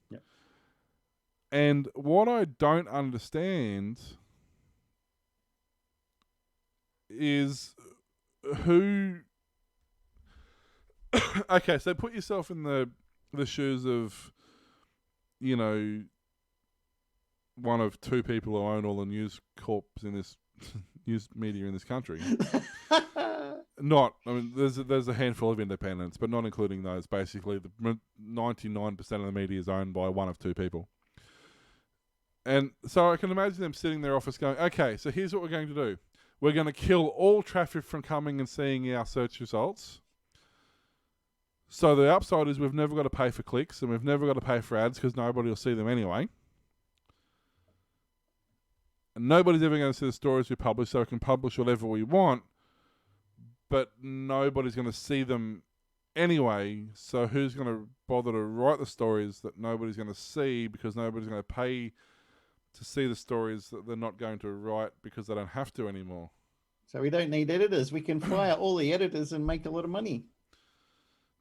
Yep. And what I don't understand is who... Okay, so put yourself in the shoes of, one of two people who own all the news corps in this news media in this country. There's a handful of independents, but not including those. Basically, the 99% of the media is owned by one of two people. And so I can imagine them sitting in their office going, okay, so here's what we're going to do. We're going to kill all traffic from coming and seeing our search results. So the upside is we've never got to pay for clicks and we've never got to pay for ads because nobody will see them anyway. And nobody's ever going to see the stories we publish, so we can publish whatever we want, but nobody's going to see them anyway. So who's going to bother to write the stories that nobody's going to see because nobody's going to pay to see the stories that they're not going to write because they don't have to anymore? So we don't need editors. We can fire all the editors and make a lot of money.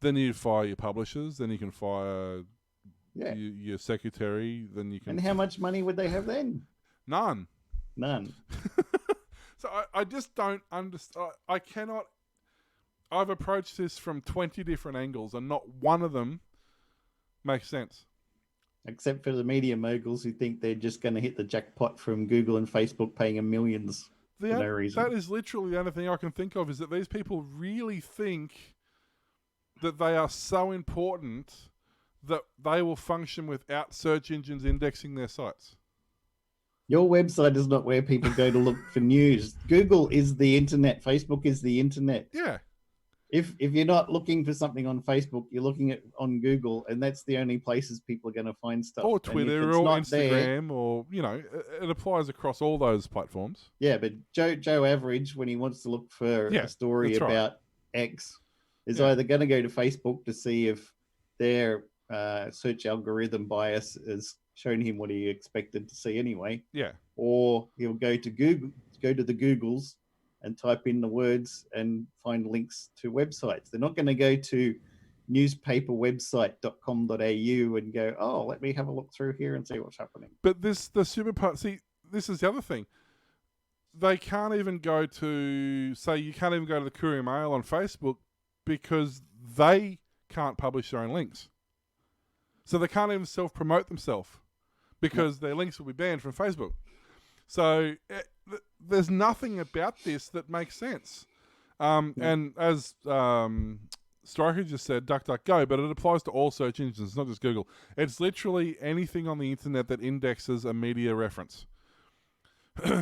Then you fire your publishers. Then you can fire Yeah. your secretary. Then you can. And how much money would they have then? None. None. So I just don't understand. I cannot. I've approached this from 20 different angles, and not one of them makes sense. Except for the media moguls who think they're just going to hit the jackpot from Google and Facebook paying them millions for no reason. That is literally the only thing I can think of, is that these people really think that they are so important that they will function without search engines indexing their sites. Your website is not where people go to look for news. Google is the internet. Facebook is the internet. Yeah. If you're not looking for something on Facebook, you're looking at on Google, and that's the only places people are going to find stuff. Or Twitter or Instagram, or, it applies across all those platforms. Yeah, but Joe Average, when he wants to look for a story about X, is either going to go to Facebook to see if their search algorithm bias has shown him what he expected to see anyway. Yeah. Or he'll go to Google, go to the Googles and type in the words and find links to websites. They're not going to go to newspaperwebsite.com.au and go, oh, let me have a look through here and see what's happening. But this is the other thing. They can't even go to, you can't even go to the Courier Mail on Facebook because they can't publish their own links. So they can't even self-promote themselves because their links will be banned from Facebook. So there's nothing about this that makes sense. And as Striker just said, DuckDuckGo, but it applies to all search engines, not just Google. It's literally anything on the internet that indexes a media reference.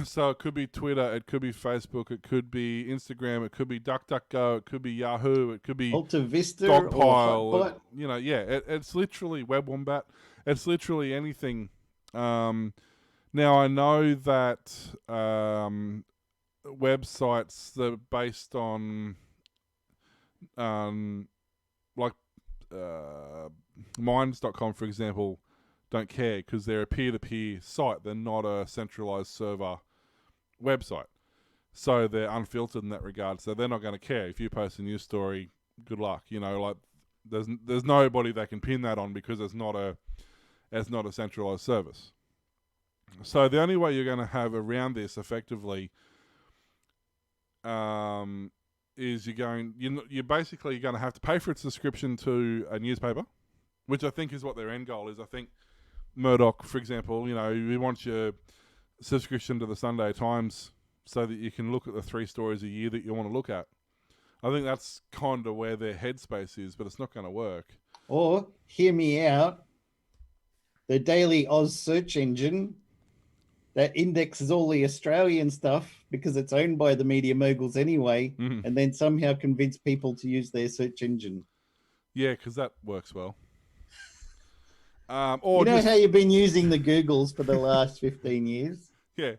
So it could be Twitter, it could be Facebook, it could be Instagram, it could be DuckDuckGo, it could be Yahoo, it could be Alta Vista Dogpile. It's literally WebWombat. It's literally anything. Now I know that websites that are based on Minds.com, for example, don't care because they're a peer-to-peer site. They're not a centralized server website. So they're unfiltered in that regard. So they're not going to care if you post a news story. Good luck. Like there's nobody they can pin that on because it's not a centralized service. So the only way you're going to have around this effectively is you're basically going to have to pay for its subscription to a newspaper, which I think is what their end goal is. I think Murdoch, for example, he wants your subscription to the Sunday Times so that you can look at the 3 stories a year that you want to look at. I think that's kind of where their headspace is, but it's not going to work. Or, hear me out, the Daily Oz search engine that indexes all the Australian stuff because it's owned by the media moguls anyway, and then somehow convince people to use their search engine. Yeah, because that works well. How you've been using the Googles for the last 15 years? Yeah.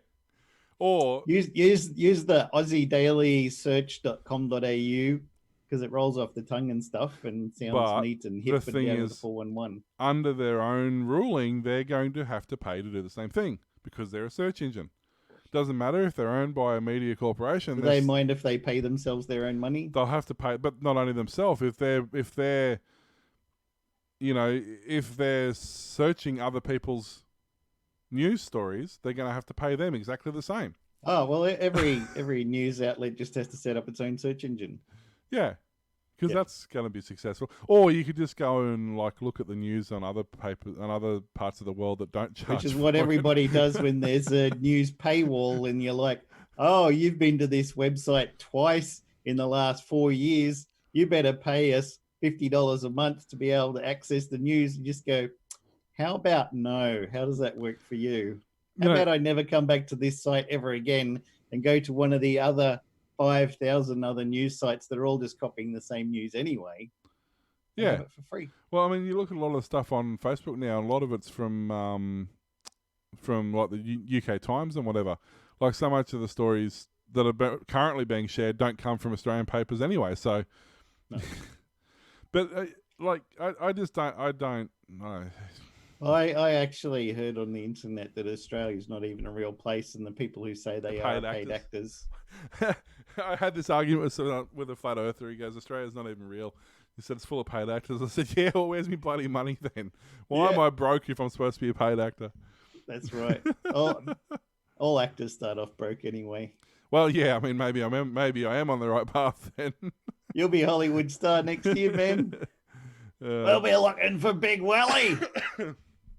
Or use the Aussie Daily Search.com.au because it rolls off the tongue and stuff and sounds neat and hip and down with the 411. Under their own ruling, they're going to have to pay to do the same thing because they're a search engine. Doesn't matter if they're owned by a media corporation. Do they mind if they pay themselves their own money? They'll have to pay, but not only themselves. If they're searching other people's news stories, they're going to have to pay them exactly the same. Oh, well, every news outlet just has to set up its own search engine. Yeah, because that's going to be successful. Or you could just go and look at the news on other papers and other parts of the world that don't charge. Which is what everybody does when there's a news paywall and you're like, oh, you've been to this website twice in the last 4 years. You better pay us $50 a month to be able to access the news. And just go, how about no? How does that work for you? How about I never come back to this site ever again and go to one of the other 5,000 other news sites that are all just copying the same news anyway? Yeah, have it for free. Well, I mean, you look at a lot of stuff on Facebook now, and a lot of it's from like the UK Times and whatever. Like so much of the stories that are currently being shared don't come from Australian papers anyway. So, no. But I don't know. I actually heard on the internet that Australia's not even a real place, and the people who say they are paid actors. I had this argument with a flat earther. He goes, Australia's not even real. He said, it's full of paid actors. I said, yeah, well, where's my bloody money then? Why am I broke if I'm supposed to be a paid actor? That's right. All actors start off broke anyway. Well, yeah, I mean, maybe I am on the right path then. You'll be a Hollywood star next year, man. We'll be looking for Big Willie.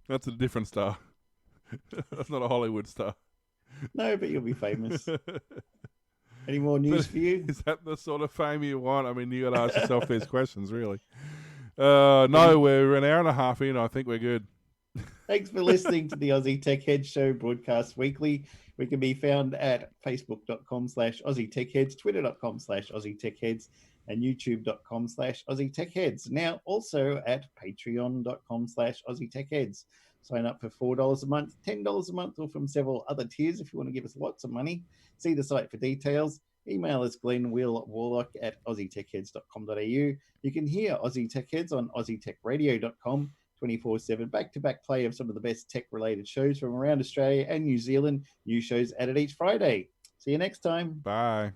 That's a different star. That's not a Hollywood star. No, but you'll be famous. Any more news for you? Is that the sort of fame you want? I mean, you got to ask yourself these questions, really. No, we're an hour and a half in. I think we're good. Thanks for listening to the Aussie Tech Heads Show, broadcast weekly. We can be found at facebook.com/Aussie Tech Heads, twitter.com/Aussie Tech Heads, and youtube.com/Aussie Tech Heads. Now also at patreon.com/Aussie Tech Heads. Sign up for $4 a month, $10 a month, or from several other tiers if you want to give us lots of money. See the site for details. Email us glenn.warlock@aussietechheads.com.au. You can hear Aussie Tech Heads on aussietechradio.com 24/7, back-to-back play of some of the best tech-related shows from around Australia and New Zealand. New shows added each Friday. See you next time. Bye.